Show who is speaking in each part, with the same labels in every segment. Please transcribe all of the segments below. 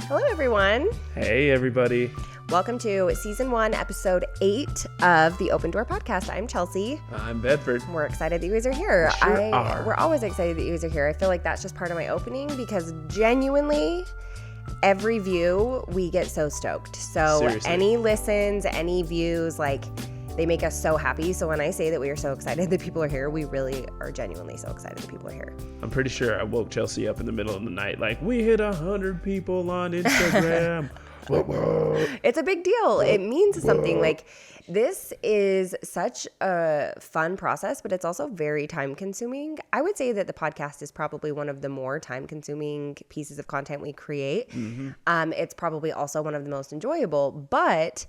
Speaker 1: Hello, everyone.
Speaker 2: Hey, everybody.
Speaker 1: Welcome to Season 1, Episode 8 of the Open Door Podcast. I'm Chelsea.
Speaker 2: I'm Bedford.
Speaker 1: We're excited that you guys are here.
Speaker 2: We're
Speaker 1: always excited that you guys are here. I feel like that's just part of my opening because genuinely, every view, we get so stoked. So
Speaker 2: Seriously.
Speaker 1: Any listens, any views, they make us so happy. So when I say that we are so excited that people are here, we really are genuinely so excited that people are here.
Speaker 2: I'm pretty sure I woke Chelsea up in the middle of the night like, we hit 100 people on Instagram.
Speaker 1: It's a big deal. It means something. This is such a fun process, but it's also very time consuming. I would say that the podcast is probably one of the more time consuming pieces of content we create. Mm-hmm. It's probably also one of the most enjoyable, but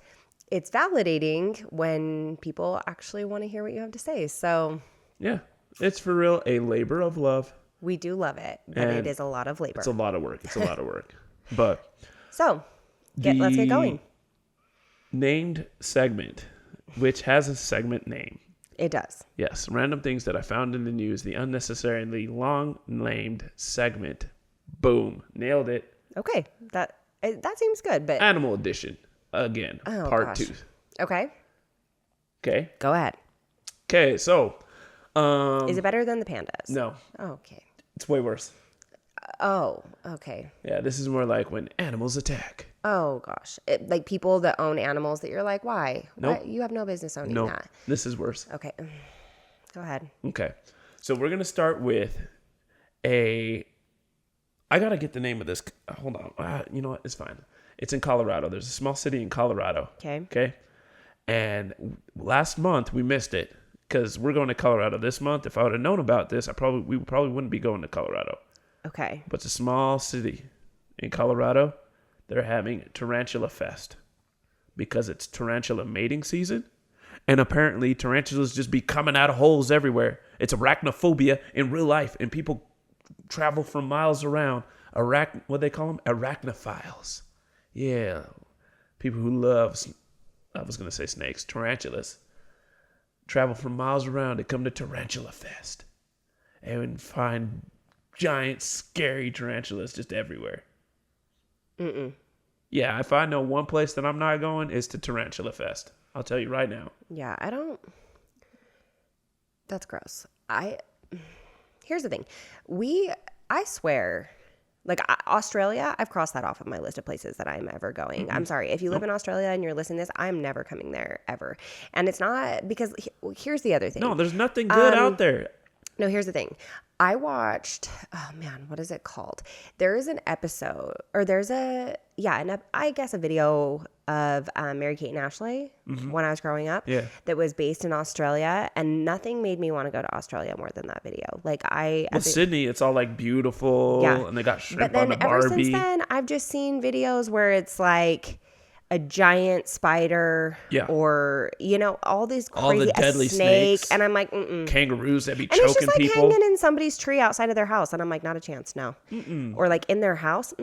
Speaker 1: it's validating when people actually want to hear what you have to say. So
Speaker 2: yeah, it's for real a labor of love.
Speaker 1: We do love it, but it is a lot of labor.
Speaker 2: It's a lot of work. But
Speaker 1: so let's get going.
Speaker 2: Named segment, which has a segment name.
Speaker 1: It does.
Speaker 2: Yes, random things that I found in the news. The unnecessarily long named segment. Boom, nailed it.
Speaker 1: Okay, that seems good. But
Speaker 2: Animal edition again, part 2.
Speaker 1: Okay.
Speaker 2: Okay.
Speaker 1: Go ahead.
Speaker 2: Okay, so
Speaker 1: is it better than the pandas?
Speaker 2: No.
Speaker 1: Okay.
Speaker 2: It's way worse.
Speaker 1: Oh, okay.
Speaker 2: Yeah, this is more like when animals attack.
Speaker 1: Oh, gosh. Like people that own animals that you're like, why?
Speaker 2: Nope.
Speaker 1: Why? You have no business owning that.
Speaker 2: This is worse.
Speaker 1: Okay. Go ahead.
Speaker 2: Okay. So we're going to start with I got to get the name of this. Hold on. You know what? It's fine. It's in Colorado. There's a small city in Colorado.
Speaker 1: Okay.
Speaker 2: Okay. And last month we missed it because we're going to Colorado this month. If I would have known about this, we probably wouldn't be going to Colorado.
Speaker 1: Okay.
Speaker 2: But it's a small city in Colorado. They're having Tarantula Fest because it's tarantula mating season. And apparently tarantulas just be coming out of holes everywhere. It's arachnophobia in real life. And people travel from miles around. What they call them? Arachnophiles. Yeah. People who love, I was going to say snakes, tarantulas. Travel from miles around to come to Tarantula Fest. And find giant, scary tarantulas just everywhere.
Speaker 1: Mm-mm.
Speaker 2: Yeah, if I know one place that I'm not going, it's to Tarantula Fest. I'll tell you right now.
Speaker 1: Yeah, that's gross. Here's the thing. I swear, Australia, I've crossed that off of my list of places that I'm ever going. Mm-hmm. I'm sorry. If you live in Australia and you're listening to this, I'm never coming there ever. And it's not because here's the other thing.
Speaker 2: No, there's nothing good out there.
Speaker 1: No, here's the thing. I watched, what is it called? There is an episode, or there's a video of Mary-Kate and Ashley when I was growing up that was based in Australia, and nothing made me want to go to Australia more than that video.
Speaker 2: Sydney, it's all and they got shrimp on the Barbie.
Speaker 1: Ever since then, I've just seen videos where it's like a giant spider or, all these crazy,
Speaker 2: all the deadly snakes.
Speaker 1: And I'm like,
Speaker 2: kangaroos that be
Speaker 1: and
Speaker 2: choking
Speaker 1: it's just like
Speaker 2: people.
Speaker 1: hanging in somebody's tree outside of their house. And I'm like, not a chance. No. Or in their house.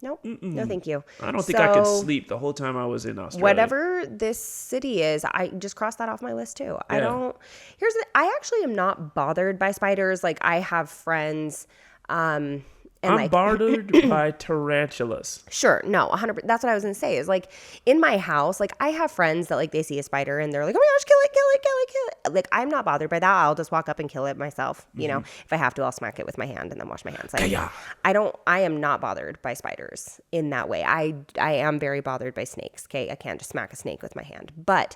Speaker 1: Nope. No, thank you.
Speaker 2: I don't think I could sleep the whole time I was in Australia.
Speaker 1: Whatever this city is, I just crossed that off my list too.
Speaker 2: Yeah.
Speaker 1: I actually am not bothered by spiders. I have friends,
Speaker 2: I'm bothered by tarantulas.
Speaker 1: Sure. No, 100%. That's what I was going to say is in my house, I have friends that they see a spider and they're like, oh my gosh, kill it. I'm not bothered by that. I'll just walk up and kill it myself. You know, if I have to, I'll smack it with my hand and then wash my hands. I am not bothered by spiders in that way. I am very bothered by snakes. Okay. I can't just smack a snake with my hand, but,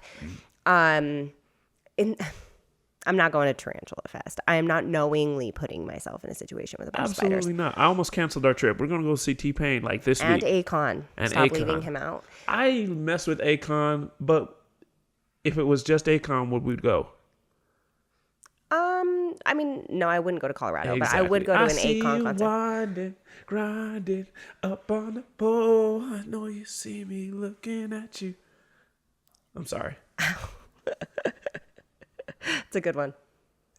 Speaker 1: I'm not going to Tarantula Fest. I am not knowingly putting myself in a situation with a bunch of spiders.
Speaker 2: Absolutely not. I almost canceled our trip. We're going to go see T-Pain this week.
Speaker 1: And Akon. Stop leaving him out.
Speaker 2: I mess with Akon, but if it was just Akon, would we go?
Speaker 1: No, I wouldn't go to Colorado,
Speaker 2: Exactly.
Speaker 1: but I would go to an Akon concert.
Speaker 2: Winding, grinding up on the pole. I know you see me looking at you. I'm sorry.
Speaker 1: It's a good one.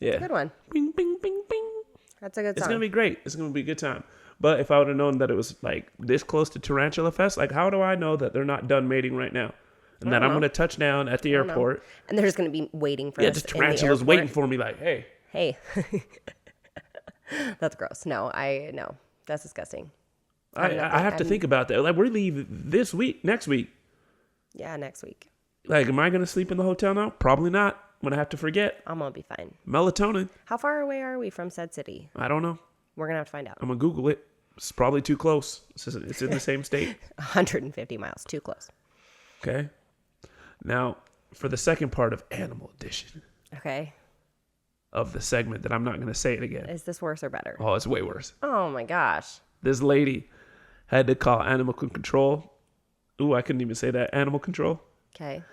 Speaker 2: Yeah.
Speaker 1: It's a good one.
Speaker 2: Bing, bing, bing, bing.
Speaker 1: That's a good song.
Speaker 2: It's going to be great. It's going to be a good time. But if I would have known that it was this close to Tarantula Fest, how do I know that they're not done mating right now? And that I'm going to touch down at the airport.
Speaker 1: And they're just going to be waiting for us.
Speaker 2: Yeah, just tarantulas waiting for me hey.
Speaker 1: Hey. That's gross. No, that's disgusting.
Speaker 2: I have to think about that. Like, we leave this week, next week.
Speaker 1: Yeah, next week.
Speaker 2: Like, am I going to sleep in the hotel now? Probably not. I'm going to have to forget.
Speaker 1: I'm going to be fine.
Speaker 2: Melatonin.
Speaker 1: How far away are we from said city?
Speaker 2: I don't know.
Speaker 1: We're going to have to find out.
Speaker 2: I'm going to Google it. It's probably too close. It's in the same state.
Speaker 1: 150 miles. Too close.
Speaker 2: Okay. Now, for the second part of Animal Edition.
Speaker 1: Okay.
Speaker 2: Of the segment that I'm not going to say it again.
Speaker 1: Is this worse or better?
Speaker 2: Oh, it's way worse.
Speaker 1: Oh, my gosh.
Speaker 2: This lady had to call animal control. Ooh, I couldn't even say that. Animal control.
Speaker 1: Okay.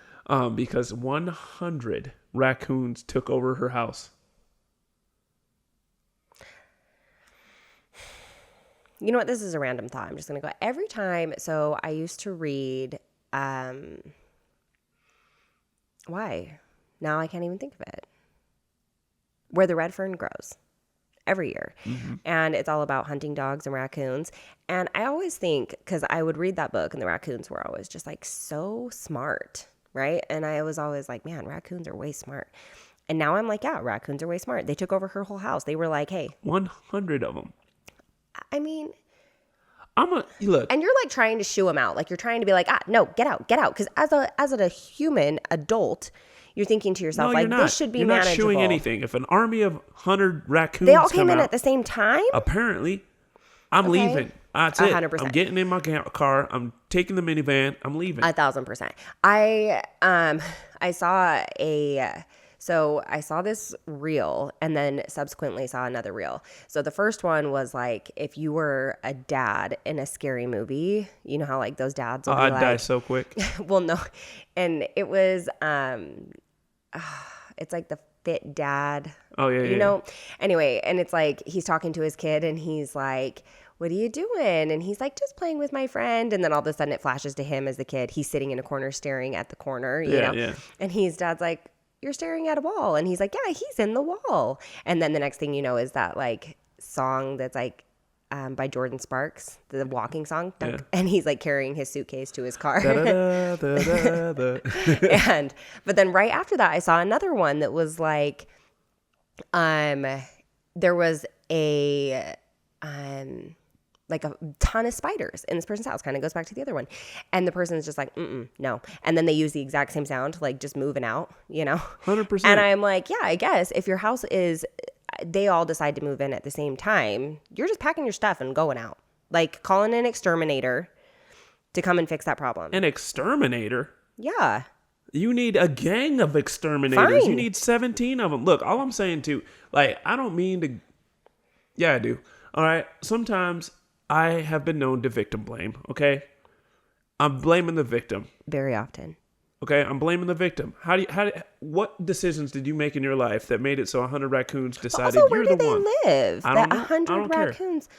Speaker 2: Because 100 raccoons took over her house.
Speaker 1: You know what? This is a random thought. I'm just going to go every time. So I used to read, why? Now I can't even think of it. Where the Red Fern Grows. Every year. Mm-hmm. And it's all about hunting dogs and raccoons. And I always think, because I would read that book and the raccoons were always just like so smart, right? And I was always like, man, raccoons are way smart. And now I'm like, yeah, raccoons are way smart. They took over her whole house. They were like, hey.
Speaker 2: 100 of them.
Speaker 1: I mean,
Speaker 2: look.
Speaker 1: And you're like trying to shoo them out. Like you're trying to be like, no, get out. Because as a human adult, you're thinking to yourself,
Speaker 2: no,
Speaker 1: like, this should be
Speaker 2: you're
Speaker 1: manageable.
Speaker 2: You're not shooing anything. If an army of 100 raccoons
Speaker 1: they all came in
Speaker 2: out,
Speaker 1: at the same time?
Speaker 2: Apparently. I'm leaving. That's
Speaker 1: 100%.
Speaker 2: it. I'm getting in my car. I'm taking the minivan. I'm leaving.
Speaker 1: 1,000%. I saw this reel and then subsequently saw another reel. So the first one was like, if you were a dad in a scary movie, you know how like those dads will be
Speaker 2: I'd die so quick.
Speaker 1: Well, no. And it was, it's like the fit dad.
Speaker 2: Oh, yeah,
Speaker 1: you know? Anyway, and it's like he's talking to his kid and he's like, what are you doing? And he's like, just playing with my friend. And then all of a sudden it flashes to him as the kid. He's sitting in a corner staring at the corner, you know?
Speaker 2: Yeah.
Speaker 1: And his dad's like, you're staring at a wall. And he's like, yeah, he's in the wall. And then the next thing you know is that like song that's like by Jordan Sparks, the walking song. Yeah. And he's like carrying his suitcase to his car. But then right after that, I saw another one that was like, there was a ton of spiders in this person's house. Kind of goes back to the other one. And the person's just like, no. And then they use the exact same sound, like just moving out, you know?
Speaker 2: 100%.
Speaker 1: And I'm like, yeah, I guess if your house is, they all decide to move in at the same time, you're just packing your stuff and going out. Like calling an exterminator to come and fix that problem.
Speaker 2: An exterminator?
Speaker 1: Yeah.
Speaker 2: You need a gang of exterminators.
Speaker 1: Fine.
Speaker 2: You need 17 of them. Look, all I'm saying too, like, I don't mean to, yeah, I do. All right. Sometimes I have been known to victim blame, okay? I'm blaming the victim.
Speaker 1: Very often.
Speaker 2: Okay, I'm blaming the victim. What decisions did you make in your life that made it so 100 raccoons decided
Speaker 1: also,
Speaker 2: you're the one?
Speaker 1: Where did they live? That 100
Speaker 2: care.
Speaker 1: raccoons.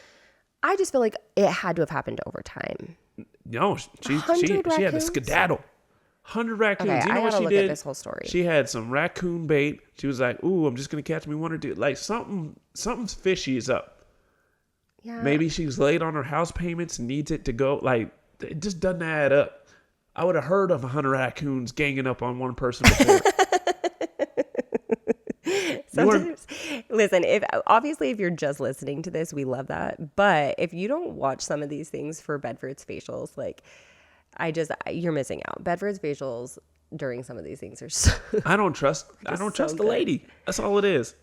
Speaker 1: I just feel like it had to have happened over time.
Speaker 2: No, she had to skedaddle. 100 raccoons.
Speaker 1: Okay,
Speaker 2: you know
Speaker 1: I
Speaker 2: what
Speaker 1: gotta
Speaker 2: she
Speaker 1: look
Speaker 2: did?
Speaker 1: at this whole story.
Speaker 2: She had some raccoon bait. She was like, "Ooh, I'm just gonna catch me one or two." Like something's fishy is up.
Speaker 1: Yeah.
Speaker 2: Maybe she's late on her house payments and needs it to go. Like, it just doesn't add up. I would have heard of 100 raccoons ganging up on one person before.
Speaker 1: Sometimes, listen, if you're just listening to this, we love that. But if you don't watch some of these things for Bedford's facials, like, you're missing out. Bedford's facials during some of these things are so
Speaker 2: I don't trust the lady. That's all it is.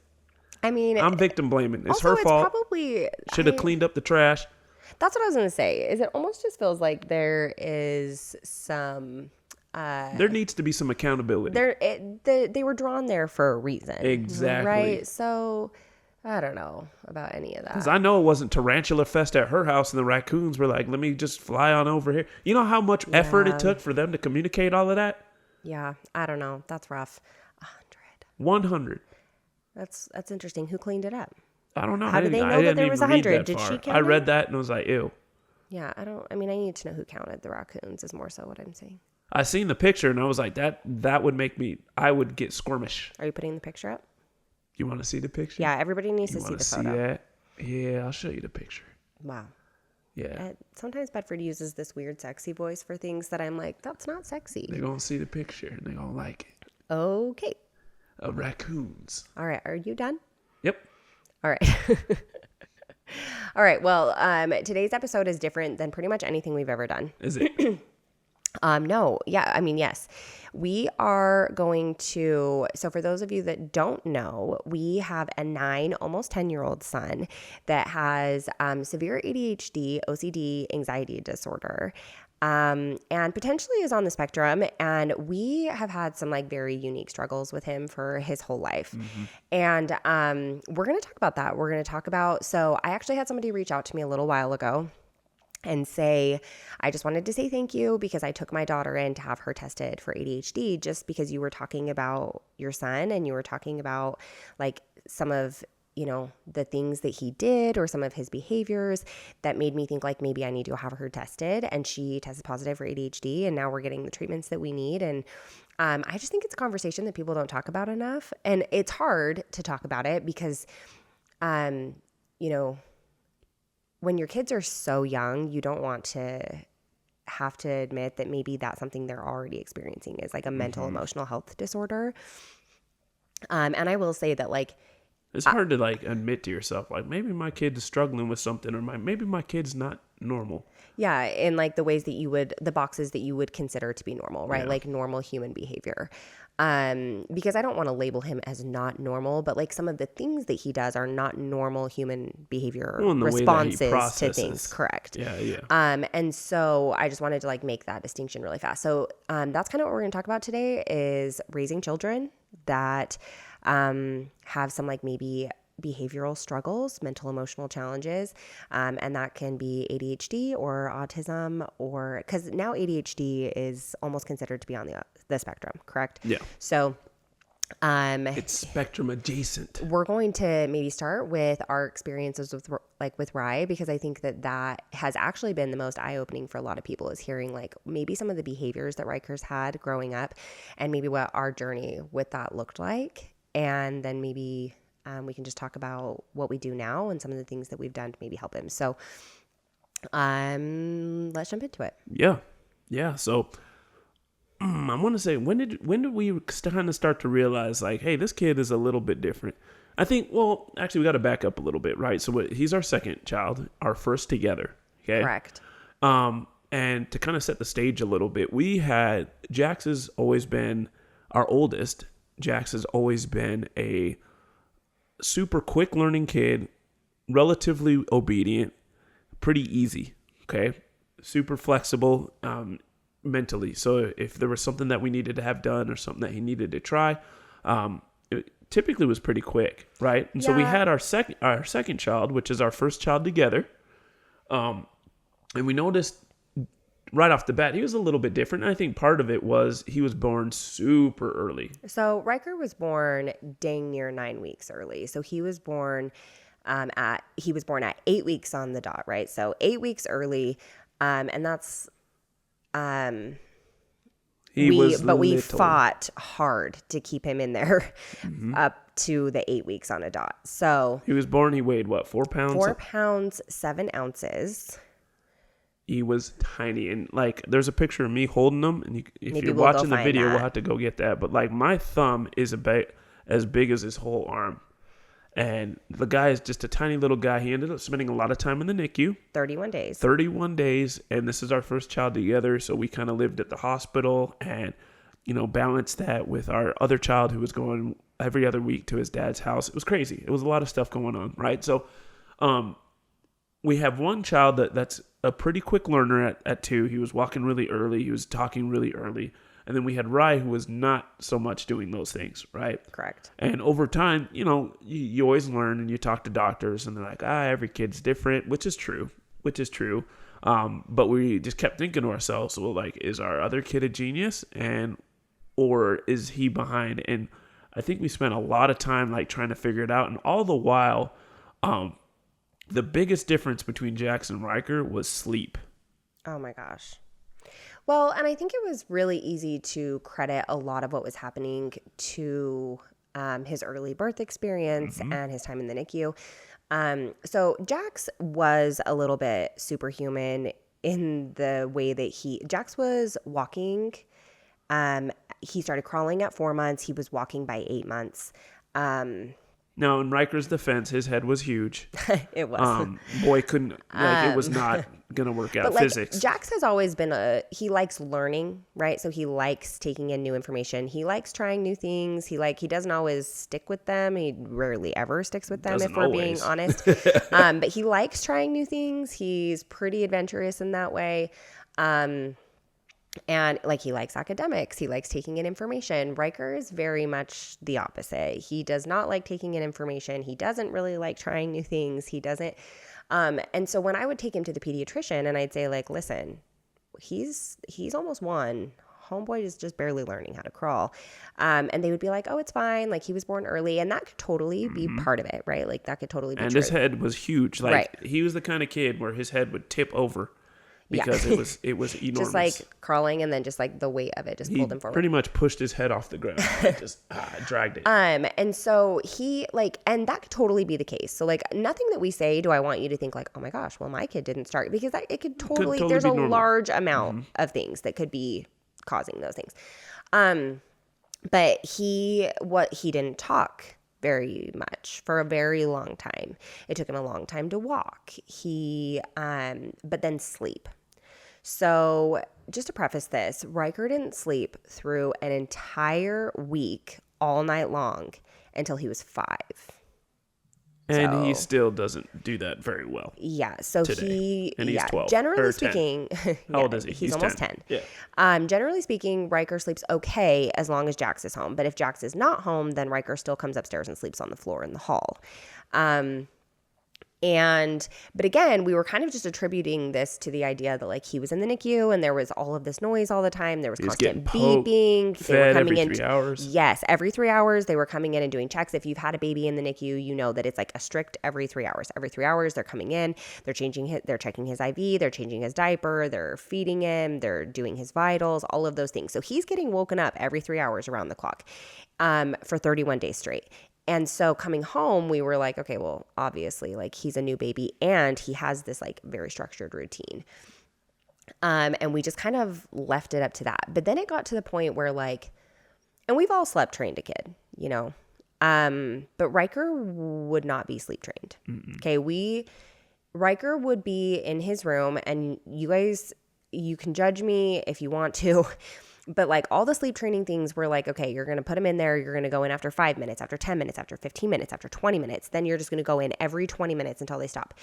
Speaker 1: I mean,
Speaker 2: I'm victim blaming. It's
Speaker 1: also,
Speaker 2: her fault.
Speaker 1: Probably
Speaker 2: should have cleaned up the trash.
Speaker 1: That's what I was going to say. Is it almost just feels like there is some
Speaker 2: there needs to be some accountability.
Speaker 1: They were drawn there for a reason.
Speaker 2: Exactly.
Speaker 1: Right? So I don't know about any of that.
Speaker 2: Because I know it wasn't Tarantula Fest at her house and the raccoons were like, let me just fly on over here. You know how much effort it took for them to communicate all of that?
Speaker 1: Yeah. I don't know. That's rough.
Speaker 2: 100.
Speaker 1: That's interesting. Who cleaned it up?
Speaker 2: I don't know.
Speaker 1: How did they know that there was 100? Did she count
Speaker 2: I read that and was like, ew.
Speaker 1: Yeah, I need to know who counted the raccoons is more so what I'm saying.
Speaker 2: I seen the picture and I was like, that would make me, I would get squirmish.
Speaker 1: Are you putting the picture up?
Speaker 2: You want to see the picture?
Speaker 1: Yeah, everybody needs to see the photo.
Speaker 2: See that? Yeah, I'll show you the picture.
Speaker 1: Wow.
Speaker 2: Yeah.
Speaker 1: Sometimes Bedford uses this weird sexy voice for things that I'm like, that's not sexy.
Speaker 2: They're going to see the picture and they're going to like it.
Speaker 1: Okay.
Speaker 2: Of raccoons.
Speaker 1: All right. Are you done?
Speaker 2: Yep.
Speaker 1: All right. All right. Well, today's episode is different than pretty much anything we've ever done.
Speaker 2: Is it?
Speaker 1: No. Yeah. I mean, yes. We are going to. So, for those of you that don't know, we have a 9, almost 10-year-old son that has severe ADHD, OCD, anxiety disorder. And potentially is on the spectrum. And we have had some like very unique struggles with him for his whole life. And we're going to talk about that. We're going to talk about. So, I actually had somebody reach out to me a little while ago and say, I just wanted to say thank you because I took my daughter in to have her tested for ADHD just because you were talking about your son and you were talking about like some of, the things that he did or some of his behaviors that made me think like maybe I need to have her tested. And she tested positive for ADHD and now we're getting the treatments that we need. And I just think it's a conversation that people don't talk about enough. And it's hard to talk about it because, when your kids are so young, you don't want to have to admit that maybe that's something they're already experiencing is like a mental emotional health disorder. And I will say that like,
Speaker 2: it's hard to like admit to yourself, like maybe my kid is struggling with something or maybe my kid's not normal.
Speaker 1: Yeah. In like the ways that the boxes that you would consider to be normal, right?
Speaker 2: Yeah.
Speaker 1: Like normal human behavior. Because I don't want to label him as not normal, but like some of the things that he does are not normal human behavior responses to things. Correct.
Speaker 2: Yeah. Yeah.
Speaker 1: And so I just wanted to like make that distinction really fast. So, that's kind of what we're going to talk about today is raising children that, have some like maybe behavioral struggles, mental emotional challenges. And that can be ADHD or autism or because now ADHD is almost considered to be on the spectrum, correct?
Speaker 2: Yeah.
Speaker 1: So
Speaker 2: it's spectrum adjacent.
Speaker 1: We're going to maybe start with our experiences with Rye because I think that has actually been the most eye-opening for a lot of people is hearing like maybe some of the behaviors that Ryker's had growing up and maybe what our journey with that looked like. And then maybe we can just talk about what we do now and some of the things that we've done to maybe help him. So let's jump into it.
Speaker 2: Yeah. Yeah. So I want to say, when did we kind of start to realize like, hey, this kid is a little bit different? I think, well, actually we got to back up a little bit, right? So he's our second child, our first together. Okay.
Speaker 1: Correct.
Speaker 2: And to kind of set the stage a little bit, Jax has always been our oldest. Jax has always been a super quick learning kid, relatively obedient, pretty easy. Okay. Super flexible, mentally. So if there was something that we needed to have done or something that he needed to try, it typically was pretty quick. Right. And so we had our second child, which is our first child together. And we noticed right off the bat, he was a little bit different. I think part of it was he was born super early.
Speaker 1: So Ryker was born dang near 9 weeks early. So he was born at 8 weeks on the dot, right? So 8 weeks early, and that's we fought hard to keep him in there up to the 8 weeks on a dot. So
Speaker 2: he was born. He weighed what? 4 pounds.
Speaker 1: 4 pounds 7 ounces.
Speaker 2: He was tiny, and like there's a picture of me holding him, and if you're watching the video, we'll have to go get that. But like my thumb is as big as his whole arm, and the guy is just a tiny little guy. He ended up spending a lot of time in the NICU.
Speaker 1: 31 days.
Speaker 2: 31 days, and this is our first child together, so we kind of lived at the hospital, and balanced that with our other child who was going every other week to his dad's house. It was crazy. It was a lot of stuff going on, right? So, we have one child that's a pretty quick learner at 2. He was walking really early. He was talking really early. And then we had Rye, who was not so much doing those things, right?
Speaker 1: Correct.
Speaker 2: And over time, you always learn and you talk to doctors and they're like, every kid's different, which is true. But we just kept thinking to ourselves, well, like, is our other kid a genius or is he behind? And I think we spent a lot of time like trying to figure it out. And all the while, the biggest difference between Jax and Ryker was sleep.
Speaker 1: Oh my gosh. Well, and I think it was really easy to credit a lot of what was happening to his early birth experience and his time in the NICU. So Jax was a little bit superhuman in the way that Jax was walking. He started crawling at 4 months. He was walking by 8 months.
Speaker 2: Now, in Riker's defense, his head was huge.
Speaker 1: It was.
Speaker 2: Boy couldn't, it was not going to work out.
Speaker 1: But like
Speaker 2: Physics.
Speaker 1: Jax has always been he likes learning, right? So he likes taking in new information. He likes trying new things. He doesn't always stick with them. He rarely ever sticks with them, if we're being honest. But he likes trying new things. He's pretty adventurous in that way. And like he likes academics, he likes taking in information. Ryker is very much the opposite. He does not like taking in information. He doesn't really like trying new things. He doesn't. And so when I would take him to the pediatrician and I'd say like, listen, he's almost 1. Homeboy is just barely learning how to crawl. And they would be like, oh, it's fine. Like he was born early, and that could totally be part of it, right? Like that could totally be
Speaker 2: and
Speaker 1: true.
Speaker 2: his head was huge. Like he was the kind of kid where his head would tip over. Because it was enormous.
Speaker 1: Just like crawling, and then just like the weight of it just pulled him forward.
Speaker 2: Pretty much pushed his head off the ground. Just dragged it.
Speaker 1: And so he and that could totally be the case. So like nothing that we say do I want you to think like, oh my gosh, well my kid didn't start, because it could totally there's a normal. Large amount of things that could be causing those things. But he didn't talk very much for a very long time. It took him a long time to walk. But then sleep. So just to preface this, Ryker didn't sleep through an entire week all night long until he was 5.
Speaker 2: And he still doesn't do that very well.
Speaker 1: Yeah. So
Speaker 2: today. And he's 12.
Speaker 1: Generally speaking,
Speaker 2: how old is he?
Speaker 1: He's almost 10.
Speaker 2: Yeah.
Speaker 1: Generally speaking, Ryker sleeps okay as long as Jax is home. But if Jax is not home, then Ryker still comes upstairs and sleeps on the floor in the hall. But again, we were kind of just attributing this to the idea that like he was in the NICU and there was all of this noise all the time. There was constant beeping.
Speaker 2: They were coming every 3 hours.
Speaker 1: Yes, every 3 hours they were coming in and doing checks. If you've had a baby in the NICU, you know that it's like a strict every 3 hours. Every 3 hours they're coming in, they're checking his IV, they're changing his diaper, they're feeding him, they're doing his vitals, all of those things. So he's getting woken up every 3 hours around the clock for 31 days straight. And so coming home, we were like, okay, well, obviously, like he's a new baby and he has this like very structured routine. And we just kind of left it up to that. But then it got to the point where like, and we've all slept trained a kid, you know, but Ryker would not be sleep trained. Okay. Ryker would be in his room, and you guys, you can judge me if you want to. But like all the sleep training things were like, okay, you're going to put them in there. You're going to go in after 5 minutes, after 10 minutes, after 15 minutes, after 20 minutes. Then you're just going to go in every 20 minutes until they stop.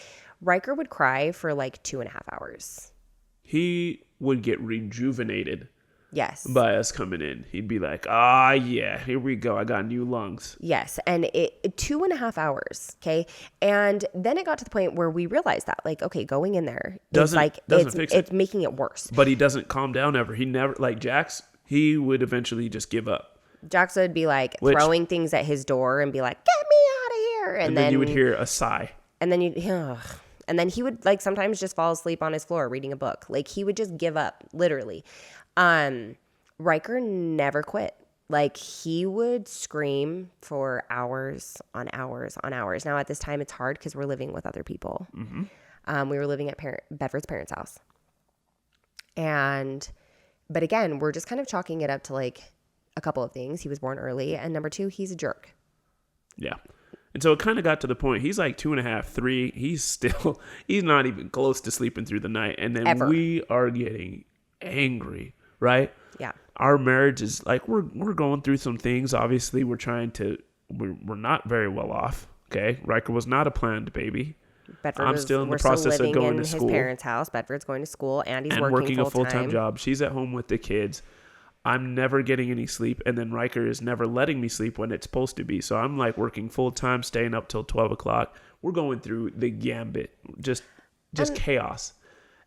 Speaker 1: Ryker would cry for like 2.5 hours.
Speaker 2: He would get rejuvenated.
Speaker 1: Yes.
Speaker 2: By us coming in. He'd be like, yeah, here we go. I got new lungs.
Speaker 1: Yes. And 2.5 hours. Okay. And then it got to the point where we realized that like, okay, going in there is like, it's making it worse.
Speaker 2: But he doesn't calm down ever. He never, like Jax, he would eventually just give up.
Speaker 1: Jax would be like throwing things at his door and be like, get me out of here.
Speaker 2: And then you would hear a sigh.
Speaker 1: And then and then he would like sometimes just fall asleep on his floor reading a book. Like he would just give up, literally. Ryker never quit. Like he would scream for hours on hours on hours. Now at this time it's hard because we're living with other people. We were living at Bedford's parents' house. But again, we're just kind of chalking it up to like a couple of things. He was born early, and number 2, he's a jerk.
Speaker 2: Yeah. And so it kind of got to the point, he's like 2.5, 3. He's not even close to sleeping through the night. And then we are getting angry, right?
Speaker 1: Yeah.
Speaker 2: Our marriage is like, we're going through some things. Obviously, we're not very well off. Okay. Ryker was not a planned baby. I'm still in the process of going to school.
Speaker 1: His parents' house. Bedford's going to school, and he's working
Speaker 2: a full-time job. She's at home with the kids. I'm never getting any sleep, and then Ryker is never letting me sleep when it's supposed to be. So I'm like working full-time, staying up till 12 o'clock. We're going through the gambit, just chaos.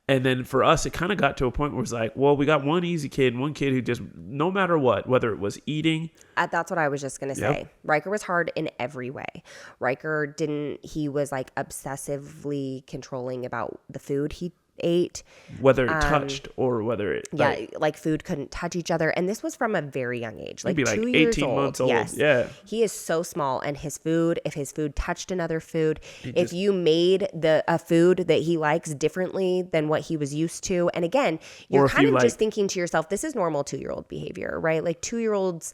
Speaker 2: And then for us, it kind of got to a point where it's like, well, we got one easy kid, one kid who just, no matter what, whether it was eating.
Speaker 1: That's what I was just going to say. Ryker was hard in every way. Ryker he was like obsessively controlling about the food he 8.
Speaker 2: Whether it touched or whether it
Speaker 1: like food couldn't touch each other, and this was from a very young age, like
Speaker 2: maybe
Speaker 1: 2
Speaker 2: like
Speaker 1: years
Speaker 2: 18
Speaker 1: old.
Speaker 2: months old.
Speaker 1: Yes,
Speaker 2: Yeah.
Speaker 1: he is so small, and if his food touched another food, if
Speaker 2: just-
Speaker 1: you made a food that he likes differently than what he was used to, and again, you're
Speaker 2: Or if
Speaker 1: kind
Speaker 2: you
Speaker 1: of just thinking to yourself, this is normal 2-year-old behavior, right? Like 2-year-olds,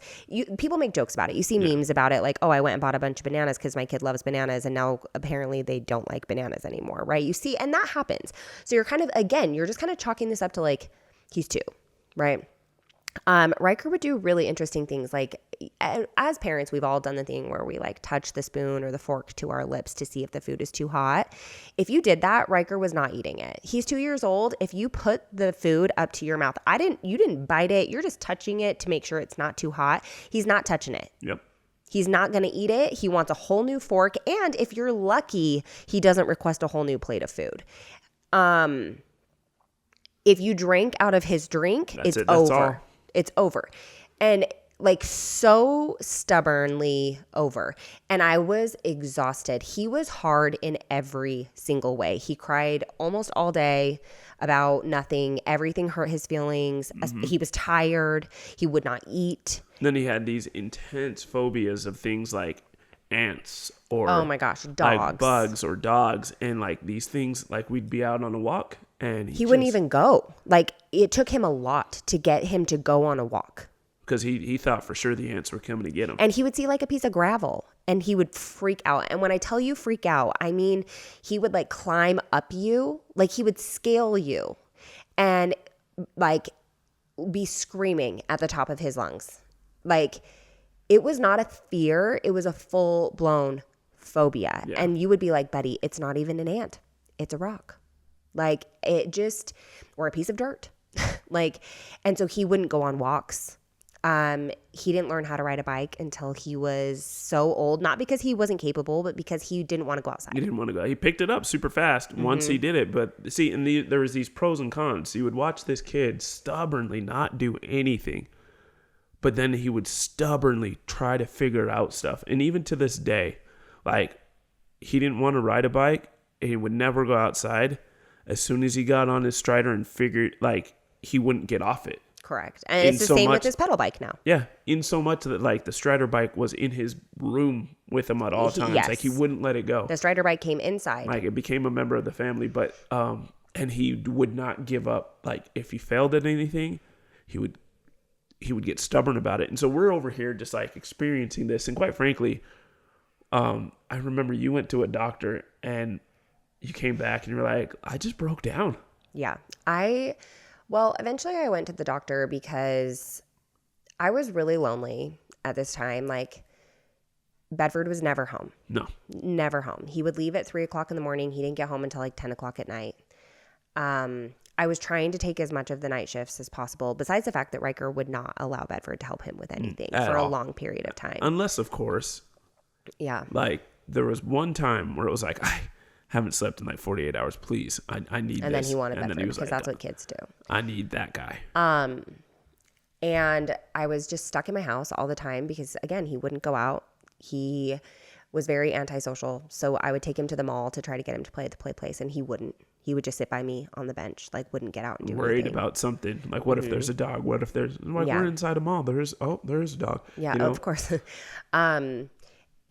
Speaker 1: people make jokes about it. You see memes about it, like, oh, I went and bought a bunch of bananas because my kid loves bananas, and now apparently they don't like bananas anymore, right? You see, and that happens. So you're kind of, again, you're just kind of chalking this up to like, he's 2, right? Ryker would do really interesting things. Like, as parents, we've all done the thing where we like touch the spoon or the fork to our lips to see if the food is too hot. If you did that, Ryker was not eating it. He's 2 years old. If you put the food up to your mouth, you didn't bite it. You're just touching it to make sure it's not too hot. He's not touching it.
Speaker 2: Yep.
Speaker 1: He's not going to eat it. He wants a whole new fork. And if you're lucky, he doesn't request a whole new plate of food. If you drink out of his drink, it's over.
Speaker 2: All.
Speaker 1: It's over. And like so stubbornly over. And I was exhausted. He was hard in every single way. He cried almost all day about nothing. Everything hurt his feelings. He was tired. He would not eat.
Speaker 2: Then he had these intense phobias of things like ants or
Speaker 1: oh my gosh, dogs,
Speaker 2: like bugs or dogs, and like these things. Like we'd be out on a walk and
Speaker 1: he wouldn't even go. Like it took him a lot to get him to go on a walk.
Speaker 2: Because he thought for sure the ants were coming to get him.
Speaker 1: And he would see like a piece of gravel and he would freak out. And when I tell you freak out, I mean he would like climb up you, like he would scale you and like be screaming at the top of his lungs. Like it was not a fear, it was a full blown phobia.
Speaker 2: Yeah.
Speaker 1: And you would be like, buddy, it's not even an ant, it's a rock. Like it just, or a piece of dirt. Like, and so he wouldn't go on walks. He didn't learn how to ride a bike until he was so old, not because he wasn't capable, but because he didn't want to go outside.
Speaker 2: He didn't want to go. He picked it up super fast once he did it. But see, there was these pros and cons. You would watch this kid stubbornly not do anything, but then he would stubbornly try to figure out stuff. And even to this day, like he didn't want to ride a bike and he would never go outside. As soon as he got on his Strider and figured, like, he wouldn't get off it.
Speaker 1: Correct. And it's the same with his pedal bike now.
Speaker 2: Yeah. In so much that, like, the Strider bike was in his room with him at all times.
Speaker 1: Yes.
Speaker 2: Like, he wouldn't let it go.
Speaker 1: The Strider bike came inside.
Speaker 2: Like, it became a member of the family. But, and he would not give up. Like, if he failed at anything, he would get stubborn about it. And so we're over here just, like, experiencing this. And quite frankly, I remember you went to a doctor and you came back and you were like, I just broke down.
Speaker 1: Yeah. Well, eventually I went to the doctor because I was really lonely at this time. Like, Bedford was never home.
Speaker 2: No.
Speaker 1: Never home. He would leave at 3:00 in the morning. He didn't get home until like 10:00 at night. I was trying to take as much of the night shifts as possible, besides the fact that Ryker would not allow Bedford to help him with anything for a long period of time.
Speaker 2: Unless, of course, like, there was one time where it was like, I haven't slept in like 48 hours, please. I need this.
Speaker 1: And then he wanted
Speaker 2: and
Speaker 1: Bedford because
Speaker 2: like,
Speaker 1: that's what kids do.
Speaker 2: I need that guy.
Speaker 1: And I was just stuck in my house all the time because, again, he wouldn't go out. He was very antisocial. So I would take him to the mall to try to get him to play at the play place, and he wouldn't. He would just sit by me on the bench, like wouldn't get out and do
Speaker 2: Worried
Speaker 1: anything.
Speaker 2: about something. Like, what if there's a dog? What if there's, like, we're inside a mall. There is a dog.
Speaker 1: Yeah,
Speaker 2: you know?
Speaker 1: of course.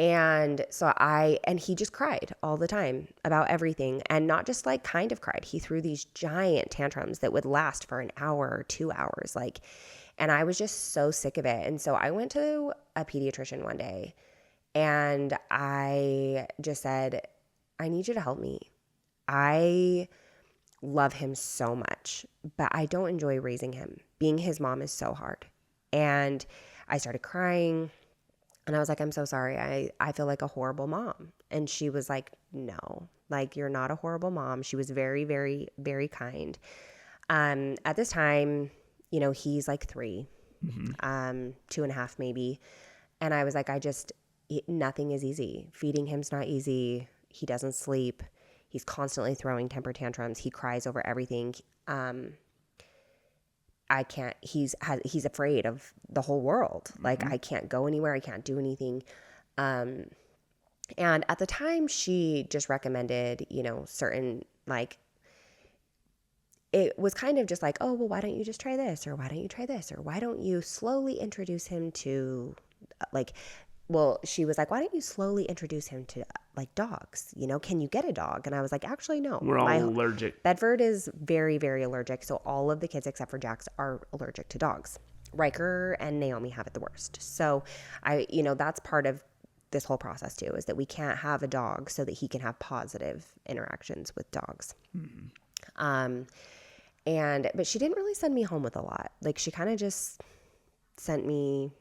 Speaker 1: And so he just cried all the time about everything, and not just like kind of cried. He threw these giant tantrums that would last for an hour or 2 hours. Like, and I was just so sick of it. And so I went to a pediatrician one day and I just said, I need you to help me. I love him so much, but I don't enjoy raising him. Being his mom is so hard. And I started crying. And I was like, I'm so sorry. I feel like a horrible mom. And she was like, no, like, you're not a horrible mom. She was very, very, very kind. At this time, you know, he's like 3, 2.5 maybe. And I was like, nothing is easy. Feeding him's not easy. He doesn't sleep. He's constantly throwing temper tantrums. He cries over everything. I can't, he's afraid of the whole world. Like, I can't go anywhere. I can't do anything. And at the time she just recommended, you know, certain like it was kind of just like, oh, well, why don't you just try this? Or why don't you try this? Or why don't you slowly introduce him to like, well, she was like, why don't you slowly introduce him to like dogs? You know, can you get a dog? And I was like, actually, no.
Speaker 2: We're all allergic.
Speaker 1: Bedford is very, very allergic. So all of the kids except for Jax are allergic to dogs. Ryker and Naomi have it the worst. So that's part of this whole process too, is that we can't have a dog so that he can have positive interactions with dogs. Mm-hmm. But she didn't really send me home with a lot. Like she kind of just sent me,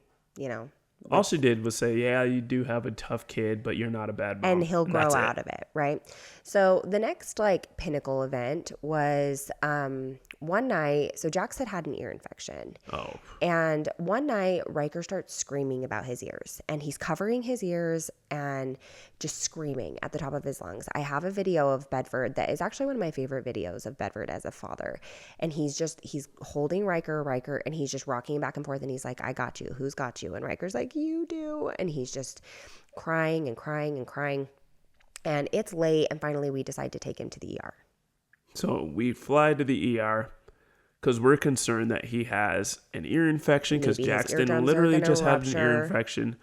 Speaker 2: all she did was say, yeah, you do have a tough kid, but you're not a bad mom.
Speaker 1: And he'll grow out of it, right? So the next like pinnacle event was one night. So Jax had an ear infection.
Speaker 2: Oh.
Speaker 1: And one night Ryker starts screaming about his ears, and he's covering his ears and just screaming at the top of his lungs. I have a video of Bedford that is actually one of my favorite videos of Bedford as a father. And he's holding Ryker, and he's just rocking back and forth. And he's like, I got you. Who's got you? And Ryker's like, you do. And he's just crying and crying and crying. And it's late. And finally we decide to take him to the ER.
Speaker 2: So we fly to the ER because we're concerned that he has an ear infection, because Jackson literally just had an ear infection.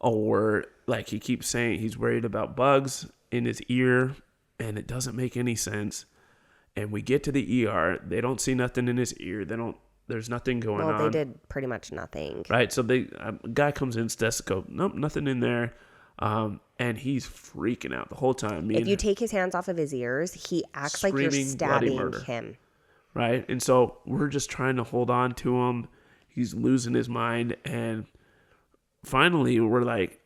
Speaker 2: Or like he keeps saying he's worried about bugs in his ear, and it doesn't make any sense. And we get to the ER. They don't see nothing in his ear. There's nothing going on.
Speaker 1: Well, they did pretty much nothing.
Speaker 2: Right. So a guy comes in, stethoscope. Nope, nothing in there. And he's freaking out the whole time.
Speaker 1: If you take his hands off of his ears, he acts like you're stabbing him.
Speaker 2: Right. And so we're just trying to hold on to him. He's losing his mind. And finally, we're like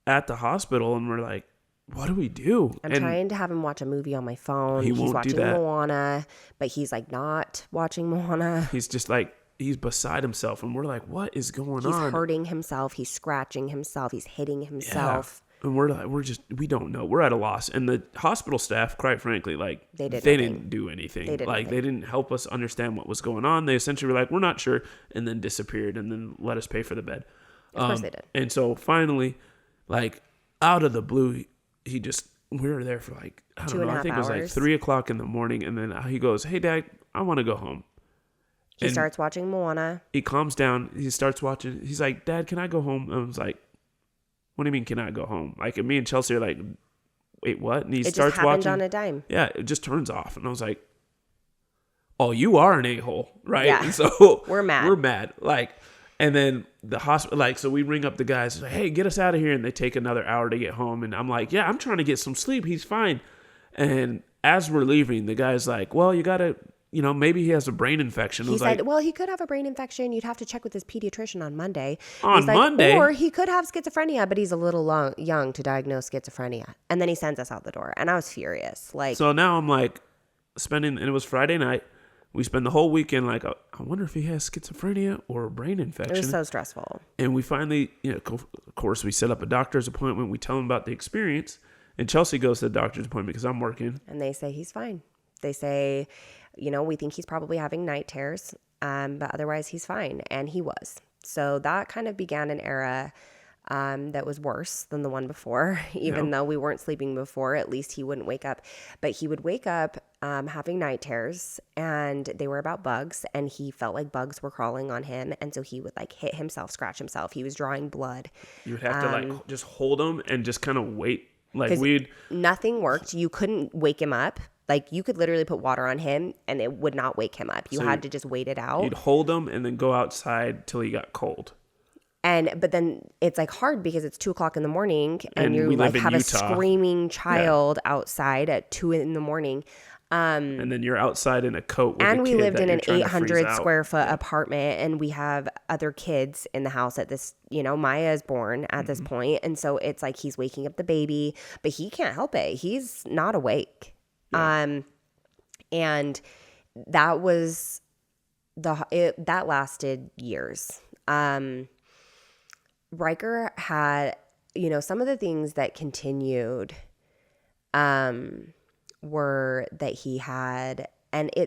Speaker 2: at the hospital, and we're like, what do we do?
Speaker 1: I'm trying to have him watch a movie on my phone.
Speaker 2: He's
Speaker 1: watching Moana, but he's like not watching Moana.
Speaker 2: He's just like, he's beside himself. And we're like, what is going on?
Speaker 1: He's hurting himself. He's scratching himself. He's hitting himself.
Speaker 2: Yeah. And we don't know. We're at a loss. And the hospital staff, quite frankly, like they didn't do anything. They didn't help us understand what was going on. They essentially were like, we're not sure, and then disappeared, and then let us pay for the bed.
Speaker 1: Of course they did.
Speaker 2: And so finally, like out of the blue, we were there for like, I don't know, I think it was like 3:00 in the morning. And then he goes, hey, Dad, I want to go home.
Speaker 1: He starts watching Moana.
Speaker 2: He calms down. He starts watching. He's like, Dad, can I go home? And I was like, what do you mean, can I go home? Like, me and Chelsea are like, wait, what? And he starts watching. It just happened
Speaker 1: on a dime.
Speaker 2: Yeah, it just turns off. And I was like, oh, you are an a-hole, right?
Speaker 1: Yeah.
Speaker 2: And so
Speaker 1: we're mad.
Speaker 2: Like, and then the hospital, like, so we ring up the guys, like, hey, get us out of here. And they take another hour to get home. And I'm like, yeah, I'm trying to get some sleep. He's fine. And as we're leaving, the guy's like, well, you got to, maybe he has a brain infection.
Speaker 1: He said, well, he could have a brain infection. You'd have to check with his pediatrician on Monday.
Speaker 2: Monday?
Speaker 1: Or he could have schizophrenia, but he's a little young to diagnose schizophrenia. And then he sends us out the door. And I was furious. Like,
Speaker 2: so now I'm like and it was Friday night. We spend the whole weekend like, I wonder if he has schizophrenia or a brain infection.
Speaker 1: It was so stressful.
Speaker 2: And we finally, of course, we set up a doctor's appointment. We tell him about the experience. And Chelsea goes to the doctor's appointment because I'm working.
Speaker 1: And they say he's fine. They say, we think he's probably having night terrors, but otherwise he's fine. And he was. So that kind of began an era that was worse than the one before. Even though we weren't sleeping before, at least he wouldn't wake up. But he would wake up having night terrors, and they were about bugs, and he felt like bugs were crawling on him. And so he would like hit himself, scratch himself. He was drawing blood.
Speaker 2: You would have to like just hold him and just kind of wait. Like
Speaker 1: nothing worked. You couldn't wake him up. Like you could literally put water on him and it would not wake him up. You had to just wait it out.
Speaker 2: You'd hold him and then go outside till he got cold.
Speaker 1: But then it's like hard because it's 2:00 in the morning and you like have
Speaker 2: Utah.
Speaker 1: A screaming child outside at 2 a.m.
Speaker 2: And then you're outside in a coat with
Speaker 1: and
Speaker 2: a
Speaker 1: we
Speaker 2: kid
Speaker 1: lived
Speaker 2: that
Speaker 1: in
Speaker 2: you're
Speaker 1: an
Speaker 2: trying to
Speaker 1: 800
Speaker 2: freeze
Speaker 1: square
Speaker 2: out.
Speaker 1: foot apartment, and we have other kids in the house at this, Maya is born at this point. And so it's like he's waking up the baby, but he can't help it. He's not awake. Yeah. And that was that lasted years. Ryker had, some of the things that continued, were that he had, and he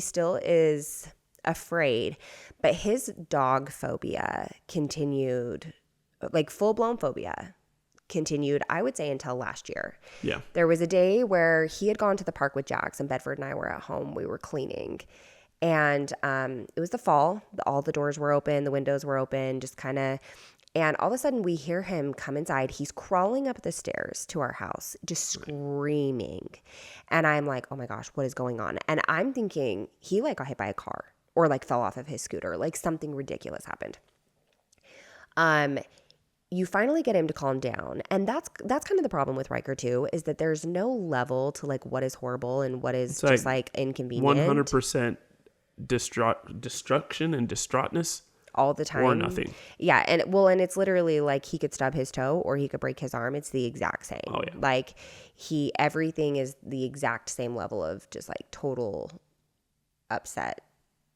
Speaker 1: still is afraid, but his dog phobia continued, like full-blown phobia. continued, I would say, until last year.
Speaker 2: Yeah.
Speaker 1: There was a day where he had gone to the park with Jax, and Bedford and I were at home. We were cleaning. And it was the fall. All the doors were open. The windows were open, just kind of. And all of a sudden, we hear him come inside. He's crawling up the stairs to our house, just screaming. And I'm like, oh my gosh, what is going on? And I'm thinking he like got hit by a car or like fell off of his scooter. Like something ridiculous happened. You finally get him to calm down. And that's kind of the problem with Ryker too, is that there's no level to like what is horrible and what is
Speaker 2: it's
Speaker 1: just like inconvenient.
Speaker 2: 100% destruction and distraughtness.
Speaker 1: All the time.
Speaker 2: Or nothing.
Speaker 1: Yeah. And it's literally like he could stub his toe or he could break his arm. It's the exact same.
Speaker 2: Oh, yeah.
Speaker 1: Like everything is the exact same level of just like total upset.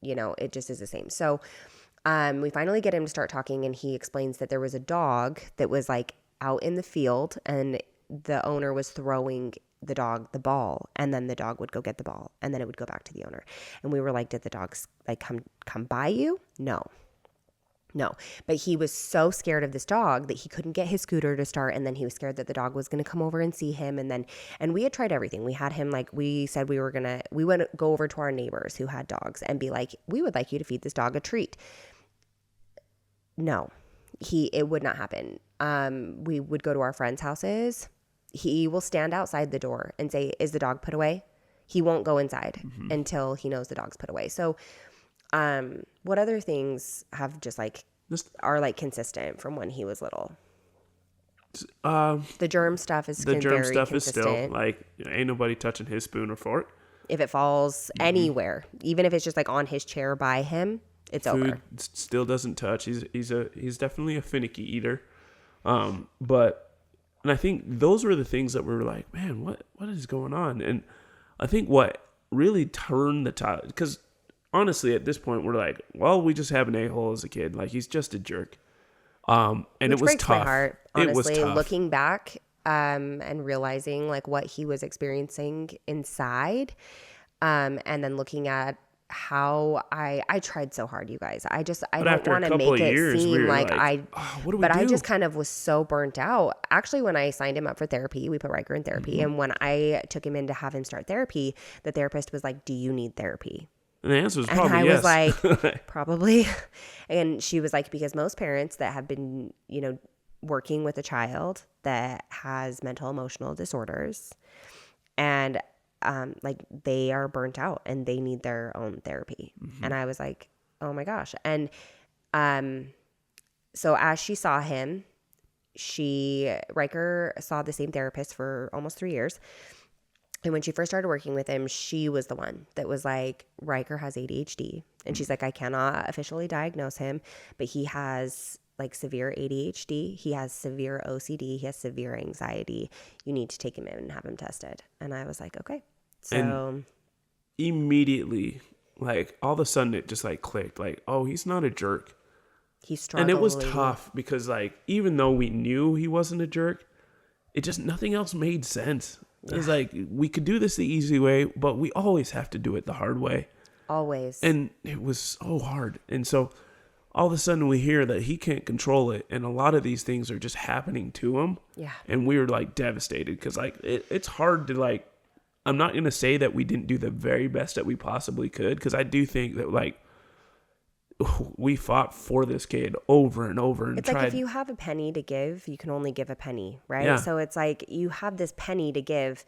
Speaker 1: You know, it just is the same. So we finally get him to start talking, and he explains that there was a dog that was like out in the field, and the owner was throwing the dog the ball, and then the dog would go get the ball, and then it would go back to the owner. And we were like, did the dogs like come by you? No, but he was so scared of this dog that he couldn't get his scooter to start. And then he was scared that the dog was going to come over and see him. And we had tried everything. We had him, like, we said we went to go over to our neighbors who had dogs and be like, we would like you to feed this dog a treat. No, it would not happen. We would go to our friends' houses. He will stand outside the door and say, is the dog put away? He won't go inside until he knows the dog's put away. So, what other things have are like consistent from when he was little? The germ stuff is very consistent.
Speaker 2: Is still like, ain't nobody touching his spoon or fork.
Speaker 1: If it falls anywhere, even if it's just like on his chair by him, it's
Speaker 2: Food
Speaker 1: over.
Speaker 2: Still doesn't touch. He's definitely a finicky eater. And I think those were the things that were like, man, what is going on? And I think what really turned the tide, because honestly, at this point, we're like, well, we just have an a-hole as a kid. Like, he's just a jerk. And
Speaker 1: Which
Speaker 2: it was
Speaker 1: breaks
Speaker 2: tough.
Speaker 1: my heart, honestly,
Speaker 2: it was tough.
Speaker 1: looking back and realizing like what he was experiencing inside, and then looking at how I tried so hard, you guys. I don't want to make it seem like what do we do? I just kind of was so burnt out. Actually, when I signed him up for therapy, we put Ryker in therapy. And when I took him in to have him start therapy, the therapist was like, do you need therapy?
Speaker 2: And the answer was probably
Speaker 1: yes. And I was
Speaker 2: like,
Speaker 1: probably. And she was like, because most parents that have been, working with a child that has mental emotional disorders and like they are burnt out and they need their own therapy. And I was like, oh my gosh. And so as she saw him, Ryker saw the same therapist for almost 3 years. And when she first started working with him, she was the one that was like, Ryker has ADHD. And she's like, I cannot officially diagnose him, but he has like severe ADHD. He has severe OCD. He has severe anxiety. You need to take him in and have him tested. And I was like, okay. So
Speaker 2: and immediately, like all of a sudden it just like clicked, like, oh, he's not a jerk.
Speaker 1: He's struggling.
Speaker 2: And it was tough because like, even though we knew he wasn't a jerk, it just, nothing else made sense. Yeah. It's like, we could do this the easy way, but we always have to do it the hard way.
Speaker 1: Always.
Speaker 2: And it was so hard. And so all of a sudden we hear that he can't control it. And a lot of these things are just happening to him.
Speaker 1: Yeah.
Speaker 2: And we were like devastated because like, it's hard to like, I'm not going to say that we didn't do the very best that we possibly could. Because I do think that like, we fought for this kid over and over and
Speaker 1: it's
Speaker 2: tried.
Speaker 1: Like if you have a penny to give, you can only give a penny, right?
Speaker 2: Yeah.
Speaker 1: So it's like you have this penny to give,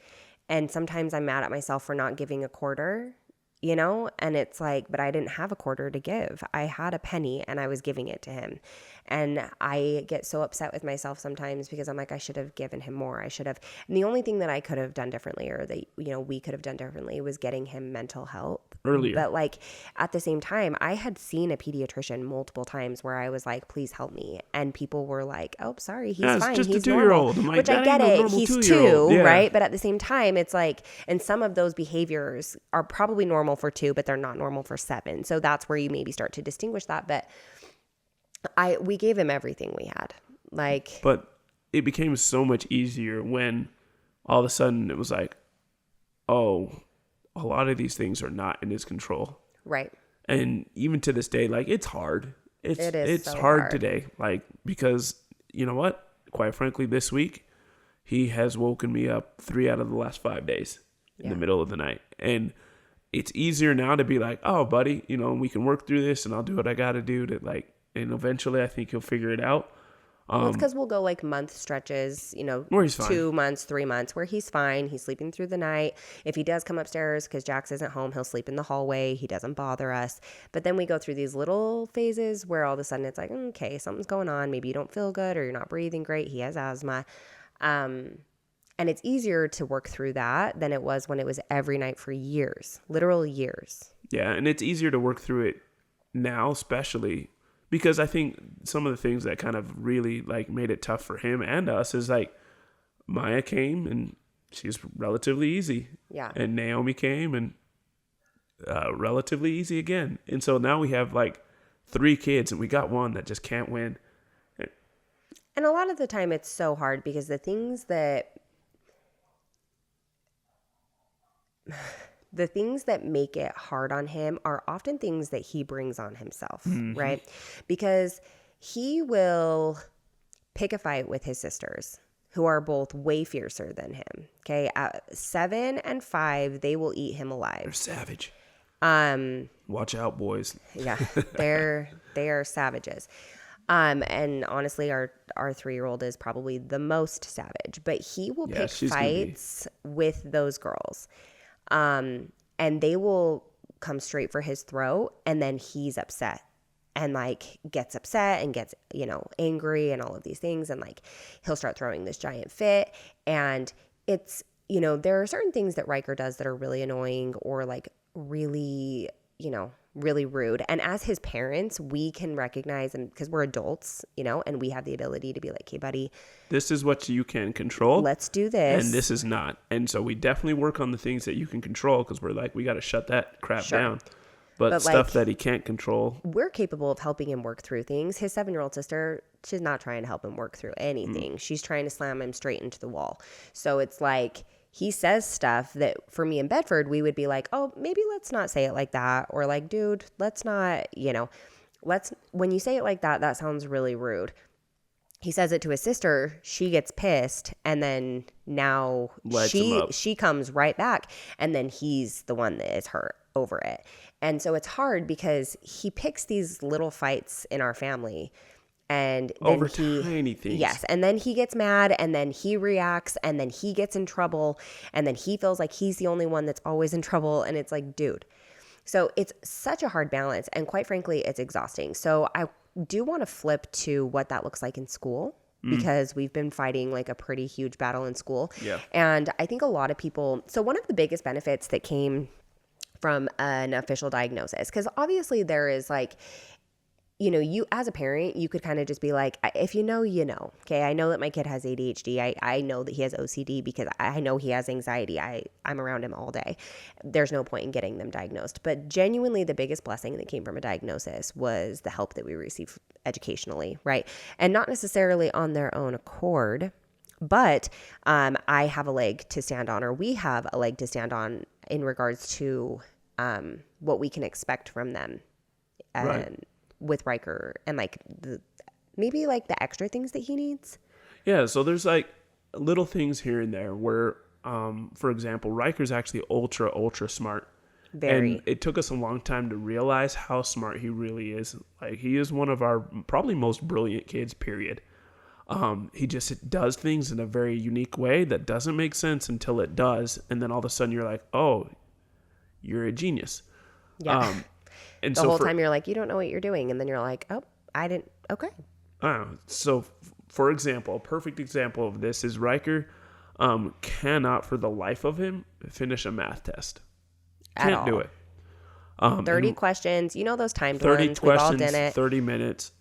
Speaker 1: and sometimes I'm mad at myself for not giving a quarter, and it's like, but I didn't have a quarter to give. I had a penny and I was giving it to him. And I get so upset with myself sometimes because I'm like, I should have given him more. I should have. And the only thing that I could have done differently, or that, we could have done differently, was getting him mental health
Speaker 2: earlier.
Speaker 1: But like at the same time, I had seen a pediatrician multiple times where I was like, please help me. And people were like, oh, sorry, he's fine.
Speaker 2: Just
Speaker 1: he's
Speaker 2: a 2-year-old.
Speaker 1: normal.
Speaker 2: Like,
Speaker 1: which I get it. He's 2,
Speaker 2: yeah.
Speaker 1: Right? But at the same time, it's like, and some of those behaviors are probably normal for 2, but they're not normal for 7. So that's where you maybe start to distinguish that. But we gave him everything we had.
Speaker 2: But it became so much easier when all of a sudden it was like, oh, a lot of these things are not in his control.
Speaker 1: Right.
Speaker 2: And even to this day, like, it's hard. It's
Speaker 1: so
Speaker 2: hard today. Like, because you know what? quite frankly, this week, he has woken me up 3 out of the last 5 days in the middle of the night. And it's easier now to be like, oh, buddy, you know, we can work through this and I'll do what I got to do to like, and eventually I think he'll figure it out.
Speaker 1: Well, it's because we'll go like month stretches, you know,
Speaker 2: where he's fine.
Speaker 1: 2 months, 3 months, where he's fine. He's sleeping through the night. If he does come upstairs because Jax isn't home, he'll sleep in the hallway. He doesn't bother us. But then we go through these little phases where all of a sudden it's like, okay, something's going on. Maybe you don't feel good or you're not breathing great. He has asthma. And it's easier to work through that than it was when it was every night for years, literal years.
Speaker 2: Yeah, and it's easier to work through it now, especially because I think some of the things that kind of really like made it tough for him and us is like Maya came and she's relatively easy.
Speaker 1: Yeah.
Speaker 2: And Naomi came and relatively easy again. And so now we have like 3 kids and we got one that just can't win.
Speaker 1: And a lot of the time it's so hard because the things that make it hard on him are often things that he brings on himself, right? Because he will pick a fight with his sisters, who are both way fiercer than him. Okay, at 7 and 5, they will eat him alive.
Speaker 2: They're savage.
Speaker 1: Watch
Speaker 2: out, boys.
Speaker 1: Yeah, they are savages. And honestly, our 3-year-old is probably the most savage, but he will pick fights with those girls. And they will come straight for his throat, and then he's upset and like gets upset and gets, you know, angry and all of these things. And like, he'll start throwing this giant fit. And it's, you know, there are certain things that Ryker does that are really annoying or like really, you know, really rude. And as his parents, we can recognize, and because we're adults, you know, and we have the ability to be like, hey, buddy,
Speaker 2: this is what you can control.
Speaker 1: Let's do this.
Speaker 2: And this is not. And so we definitely work on the things that you can control because we're like, we got to shut that crap down. But stuff like, that he can't control,
Speaker 1: we're capable of helping him work through things. His 7-year-old sister, she's not trying to help him work through anything. She's trying to slam him straight into the wall. So it's like, he says stuff that for me in Bedford, we would be like, oh, maybe let's not say it like that. Or like, dude, let's not, you know, when you say it like that, that sounds really rude. He says it to his sister. She gets pissed. And then now she comes right back. And then he's the one that is hurt over it. And so it's hard because he picks these little fights in our family. And then
Speaker 2: over tiny things.
Speaker 1: Yes. And then he gets mad and then he reacts and then he gets in trouble and then he feels like he's the only one that's always in trouble. And it's like, dude. So it's such a hard balance. And quite frankly, it's exhausting. So I do want to flip to what that looks like in school because we've been fighting like a pretty huge battle in school.
Speaker 2: Yeah.
Speaker 1: And I think a lot of people, so one of the biggest benefits that came from an official diagnosis, because obviously there is like, you know, you as a parent, you could kind of just be like, if you know, you know. Okay, I know that my kid has ADHD. I know that he has OCD because I know he has anxiety. I'm around him all day. There's no point in getting them diagnosed. But genuinely, the biggest blessing that came from a diagnosis was the help that we received educationally, right? And not necessarily on their own accord, but I have a leg to stand on, or we have a leg to stand on in regards to what we can expect from them.
Speaker 2: Right.
Speaker 1: With Ryker and like maybe like the extra things that he needs.
Speaker 2: Yeah, so there's like little things here and there where, for example, Ryker's actually ultra smart.
Speaker 1: Very.
Speaker 2: And it took us a long time to realize how smart he really is. Like he is one of our probably most brilliant kids, period. He just does things in a very unique way that doesn't make sense until it does. And then all of a sudden you're like, oh, you're a genius.
Speaker 1: Yeah.
Speaker 2: And
Speaker 1: the whole time you're like, you don't know what you're doing. And then you're like, oh, I didn't. Okay.
Speaker 2: So for example, a perfect example of this is Ryker cannot for the life of him finish a math test. Can't do it.
Speaker 1: 30 questions. You know those timed
Speaker 2: 30
Speaker 1: ones.
Speaker 2: questions,
Speaker 1: We've all done it.
Speaker 2: 30 minutes.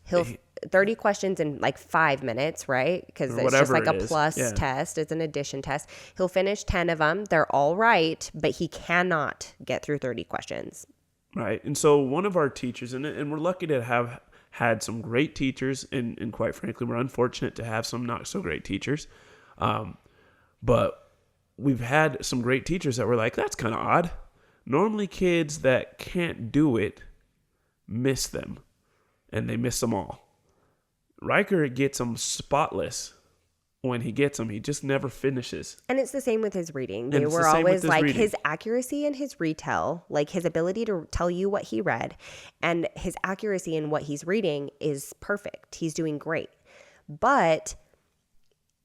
Speaker 1: 30 questions in like 5 minutes, right? Because it's just like a plus test. It's an addition test. He'll finish 10 of them. They're all right, but he cannot get through 30 questions.
Speaker 2: Right. And so one of our teachers, and we're lucky to have had some great teachers, and quite frankly, we're unfortunate to have some not so great teachers. But we've had some great teachers that were like, that's kind of odd. Normally kids that can't do it miss them, and they miss them all. Ryker gets them spotless when he gets them, he just never finishes.
Speaker 1: And it's the same with his reading.
Speaker 2: And
Speaker 1: They
Speaker 2: it's
Speaker 1: were
Speaker 2: the same with
Speaker 1: always
Speaker 2: his
Speaker 1: like
Speaker 2: reading.
Speaker 1: his accuracy in his retell, like his ability to tell you what he read, and his accuracy in what he's reading is perfect. He's doing great. But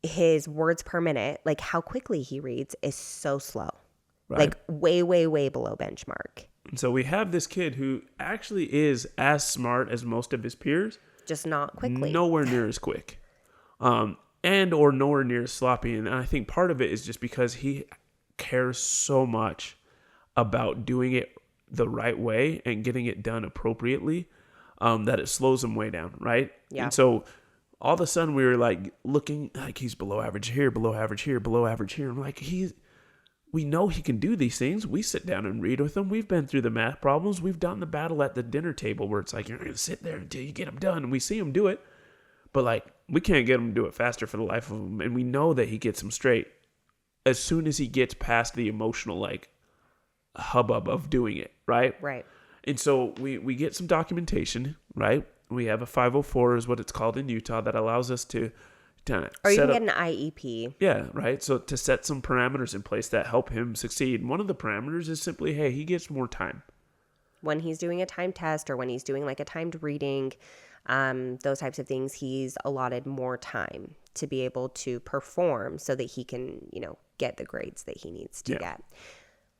Speaker 1: his words per minute, like how quickly he reads, is so slow.
Speaker 2: Right.
Speaker 1: Like way, way, way below benchmark.
Speaker 2: And so we have this kid who actually is as smart as most of his peers,
Speaker 1: Just not quickly.
Speaker 2: nowhere near as quick, and or nowhere near as sloppy. And I think part of it is just because he cares so much about doing it the right way and getting it done appropriately, that it slows him way down, right?
Speaker 1: Yeah.
Speaker 2: And so all of a sudden we were like looking like he's below average here, below average here, below average here. I'm like, we know he can do these things. We sit down and read with him. We've been through the math problems. We've done the battle at the dinner table where it's like, you're going to sit there until you get them done. And we see him do it. But like, we can't get him to do it faster for the life of him. And we know that he gets them straight as soon as he gets past the emotional, like, hubbub of doing it, right?
Speaker 1: Right.
Speaker 2: And so we get some documentation, right? We have a 504 is what it's called in Utah that allows us to
Speaker 1: Or you can get an IEP.
Speaker 2: Yeah, right. So to set some parameters in place that help him succeed. And one of the parameters is simply, hey, he gets more time.
Speaker 1: When he's doing a timed test or when he's doing like a timed reading, those types of things, he's allotted more time to be able to perform so that he can, get the grades that he needs to get.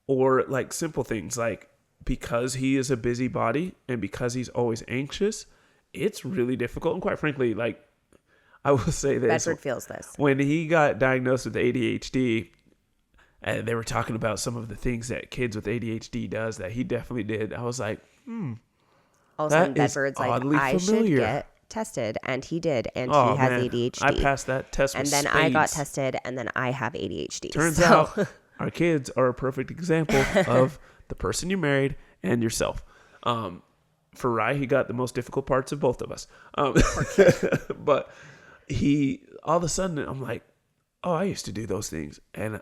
Speaker 2: Or like simple things like because he is a busybody and because he's always anxious, it's really difficult. And quite frankly, like, I will say this.
Speaker 1: Bedford feels this.
Speaker 2: When he got diagnosed with ADHD, and they were talking about some of the things that kids with ADHD does that he definitely did, I was like,
Speaker 1: All of a sudden,
Speaker 2: that is
Speaker 1: Bedford's like,
Speaker 2: oddly
Speaker 1: I should
Speaker 2: familiar.
Speaker 1: get tested. And he did. And
Speaker 2: oh,
Speaker 1: he has
Speaker 2: man,
Speaker 1: ADHD.
Speaker 2: I passed that test with
Speaker 1: And then
Speaker 2: spades.
Speaker 1: I got tested and then I have ADHD.
Speaker 2: Turns out our kids are a perfect example of the person you married and yourself. For Rye, he got the most difficult parts of both of us. But he, all of a sudden, I'm like, oh, I used to do those things. And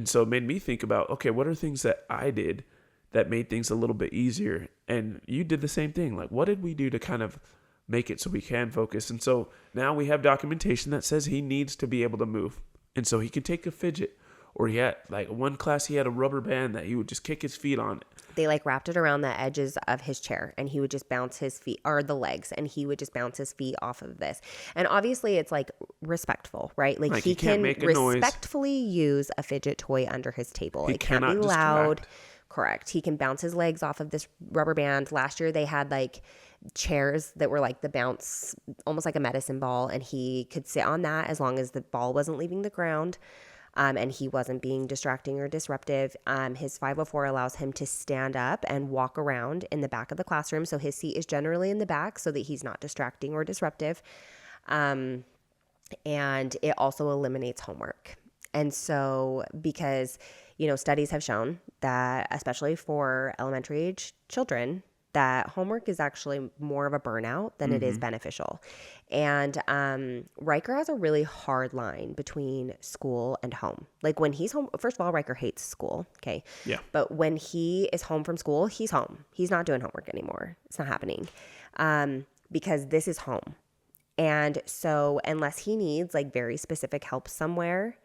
Speaker 2: so it made me think about, okay, what are things that I did that made things a little bit easier? And you did the same thing. Like, what did we do to kind of make it so we can focus? And so now we have documentation that says he needs to be able to move. And so he can take a fidget. Or he had, like, one class, he had a rubber band that he would just kick his feet on.
Speaker 1: They like wrapped it around the edges of his chair and he would just bounce his feet or the legs and he would just bounce his feet off of this. And obviously it's like respectful, right? Like he can respectfully use a fidget toy under his table. It can't be loud. Correct. He can bounce his legs off of this rubber band. Last year they had like chairs that were like the bounce, almost like a medicine ball. And he could sit on that as long as the ball wasn't leaving the ground. And he wasn't being distracting or disruptive. His 504 allows him to stand up and walk around in the back of the classroom. So his seat is generally in the back so that he's not distracting or disruptive. And it also eliminates homework. And so because, studies have shown that, especially for elementary age children, that homework is actually more of a burnout than it is beneficial. And Ryker has a really hard line between school and home. Like when he's home, first of all, Ryker hates school, okay?
Speaker 2: Yeah.
Speaker 1: But when he is home from school, he's home. He's not doing homework anymore. It's not happening because this is home. And so unless he needs like very specific help somewhere,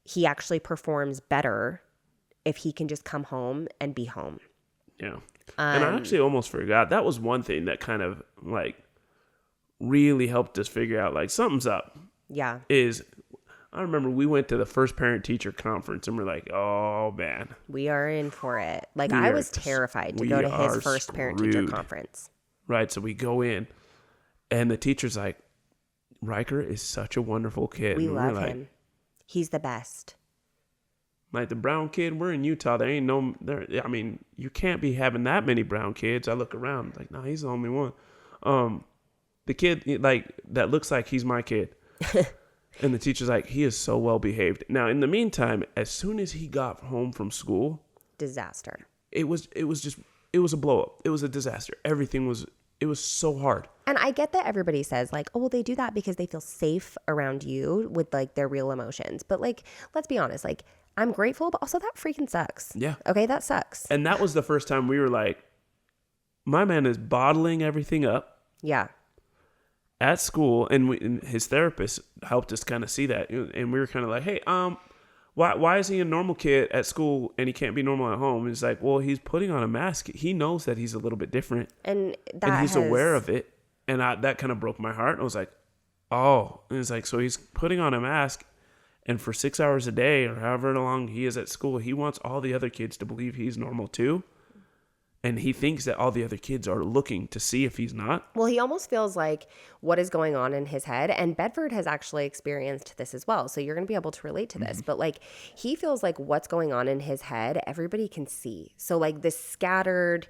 Speaker 1: he actually performs better if he can just come home and be home.
Speaker 2: Yeah. And I actually almost forgot. That was one thing that kind of like really helped us figure out like something's up.
Speaker 1: Yeah.
Speaker 2: I remember we went to the first parent teacher conference and we're like, oh man.
Speaker 1: We are in for it. Like I was terrified to go to his first parent teacher conference.
Speaker 2: Right. So we go in and the teacher's like, Ryker is such a wonderful kid.
Speaker 1: We love him. He's the best.
Speaker 2: Like the brown kid, we're in Utah. There ain't no, you can't be having that many brown kids. I look around like, no, he's the only one. The kid like that looks like he's my kid. And the teacher's like, he is so well behaved. Now, in the meantime, as soon as he got home from school,
Speaker 1: disaster.
Speaker 2: It was a blow up. It was a disaster. It was so hard.
Speaker 1: And I get that everybody says like, oh, well, they do that because they feel safe around you with like their real emotions. But like, let's be honest, like I'm grateful, but also that freaking sucks.
Speaker 2: Yeah.
Speaker 1: Okay, that sucks.
Speaker 2: And that was the first time we were like, my man is bottling everything up.
Speaker 1: Yeah.
Speaker 2: at school, and his therapist helped us kind of see that, and we were kind of like, hey, why is he a normal kid at school and he can't be normal at home? And it's like, well, he's putting on a mask. He knows that he's a little bit different,
Speaker 1: and
Speaker 2: he's aware of it. And that kind of broke my heart. I was like, oh, and it's like, so he's putting on a mask, and for 6 hours a day or however long he is at school, he wants all the other kids to believe he's normal too. And he thinks that all the other kids are looking to see if he's not.
Speaker 1: Well, he almost feels like what is going on in his head. And Bedford has actually experienced this as well. So you're going to be able to relate to this. But like, he feels like what's going on in his head, everybody can see. So like the scattered,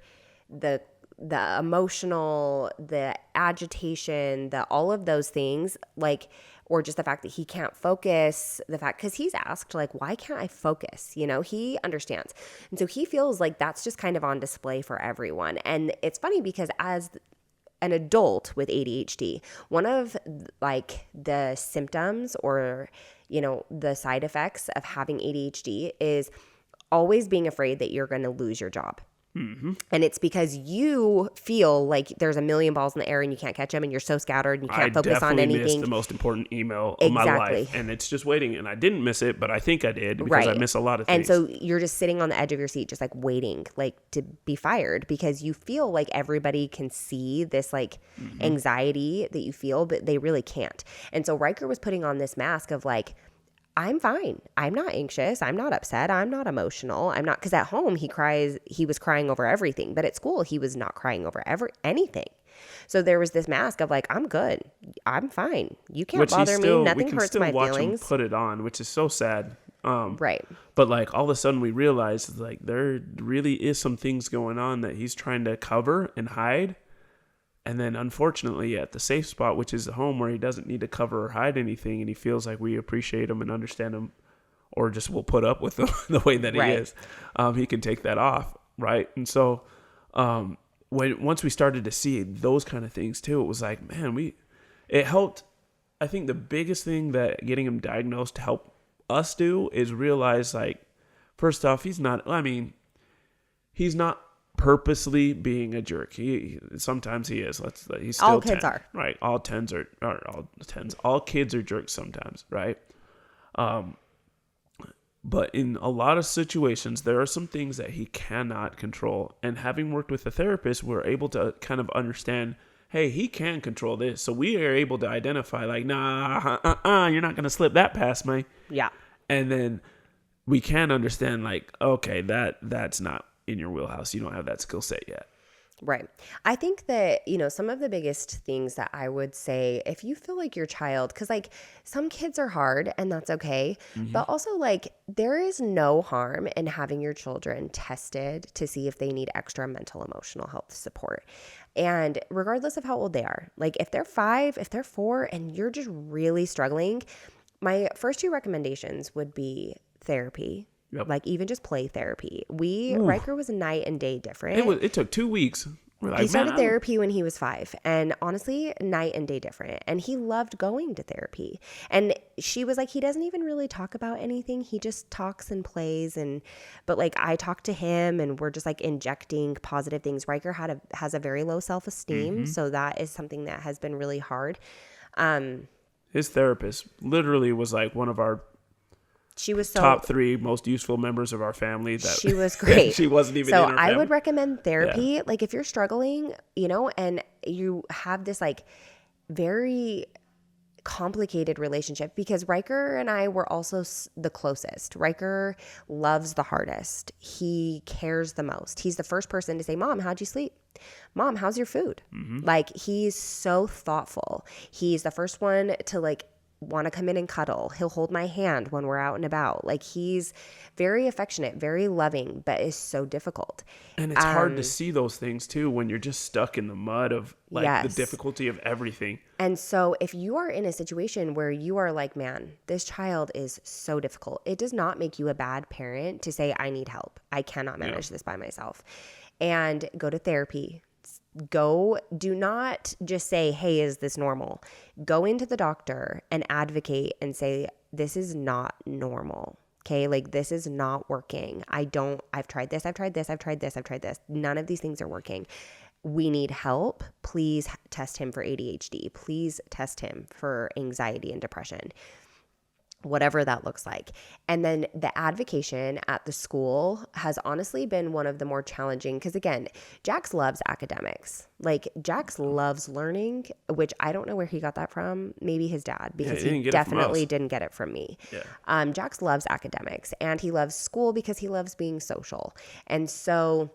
Speaker 1: the emotional, the agitation, all of those things, like, or just the fact that he can't focus, because he's asked, like, why can't I focus? You know, he understands. And so he feels like that's just kind of on display for everyone. And it's funny because as an adult with ADHD, one of like the symptoms or, you know, the side effects of having ADHD is always being afraid that you're going to lose your job. Mm-hmm. And it's because you feel like there's a million balls in the air and you can't catch them and you're so scattered and you can't focus on anything.
Speaker 2: I definitely missed the most important email of my life, and it's just waiting. And I didn't miss it, but I think I did because I miss a lot of things.
Speaker 1: And so you're just sitting on the edge of your seat, just like waiting, like to be fired, because you feel like everybody can see this like anxiety that you feel, but they really can't. And so Ryker was putting on this mask of like, I'm fine. I'm not anxious. I'm not upset. I'm not emotional. I'm not, because at home he was crying over everything, but at school he was not crying over anything. So there was this mask of like, I'm good. I'm fine. You can't bother me. Nothing hurts my feelings. We can still watch him
Speaker 2: put it on, which is so sad.
Speaker 1: Right.
Speaker 2: But like all of a sudden we realized like there really is some things going on that he's trying to cover and hide. And then unfortunately at the safe spot, which is the home where he doesn't need to cover or hide anything, and he feels like we appreciate him and understand him, or just will put up with him the way that he is, he can take that off. Right. And so once we started to see those kind of things too, it was like, man, it helped. I think the biggest thing that getting him diagnosed helped us do is realize, like, first off, he's not purposely being a jerk. Sometimes he is. He's still
Speaker 1: all kids
Speaker 2: 10,
Speaker 1: are
Speaker 2: right. All kids are jerks sometimes, right? But in a lot of situations, there are some things that he cannot control. And having worked with a therapist, we're able to kind of understand, hey, he can control this. So we are able to identify, like, nah, you're not going to slip that past me.
Speaker 1: Yeah.
Speaker 2: And then we can understand, like, okay, that's not in your wheelhouse. You don't have that skill set yet.
Speaker 1: Right. I think that, you know, some of the biggest things that I would say, if you feel like your child, because like some kids are hard and that's okay, but also like there is no harm in having your children tested to see if they need extra mental emotional health support. And regardless of how old they are, like if they're 5, if they're 4, and you're just really struggling, my first 2 recommendations would be therapy. Yep. Like even just play therapy. Ryker was night and day different.
Speaker 2: It took 2 weeks.
Speaker 1: He started therapy when he was 5, and honestly, night and day different. And he loved going to therapy. And she was like, he doesn't even really talk about anything. He just talks and plays. But like I talk to him, and we're just like injecting positive things. Ryker has a very low self-esteem, so that is something that has been really hard.
Speaker 2: His therapist literally was like one of our top 3 most useful members of our family.
Speaker 1: She was great.
Speaker 2: She wasn't even
Speaker 1: so
Speaker 2: in our family.
Speaker 1: I would recommend therapy. Yeah. Like if you're struggling, you know, and you have this like very complicated relationship, because Ryker and I were also the closest. Ryker loves the hardest. He cares the most. He's the first person to say, Mom, how'd you sleep? Mom, how's your food? Like he's so thoughtful. He's the first one to like want to come in and cuddle. He'll hold my hand when we're out and about. Like he's very affectionate, very loving, but is so difficult.
Speaker 2: And it's hard to see those things too when you're just stuck in the mud of like the difficulty of everything. And
Speaker 1: so if you are in a situation where you are like, man, this child is so difficult, it does not make you a bad parent to say, I need help. I cannot manage this by myself. And go to therapy. Do not just say, hey, is this normal? Go into the doctor and advocate and say, this is not normal. Okay. Like this is not working. I've tried this. None of these things are working. we need help. Please test him for ADHD. Please test him for anxiety and depression, whatever that looks like. And then the advocation at the school has honestly been one of the more challenging, because again, Jax loves academics. Like Jax loves learning, which I don't know where he got that from. Maybe his dad, because he definitely didn't get it from me.
Speaker 2: Yeah.
Speaker 1: Jax loves academics, and he loves school because he loves being social. And so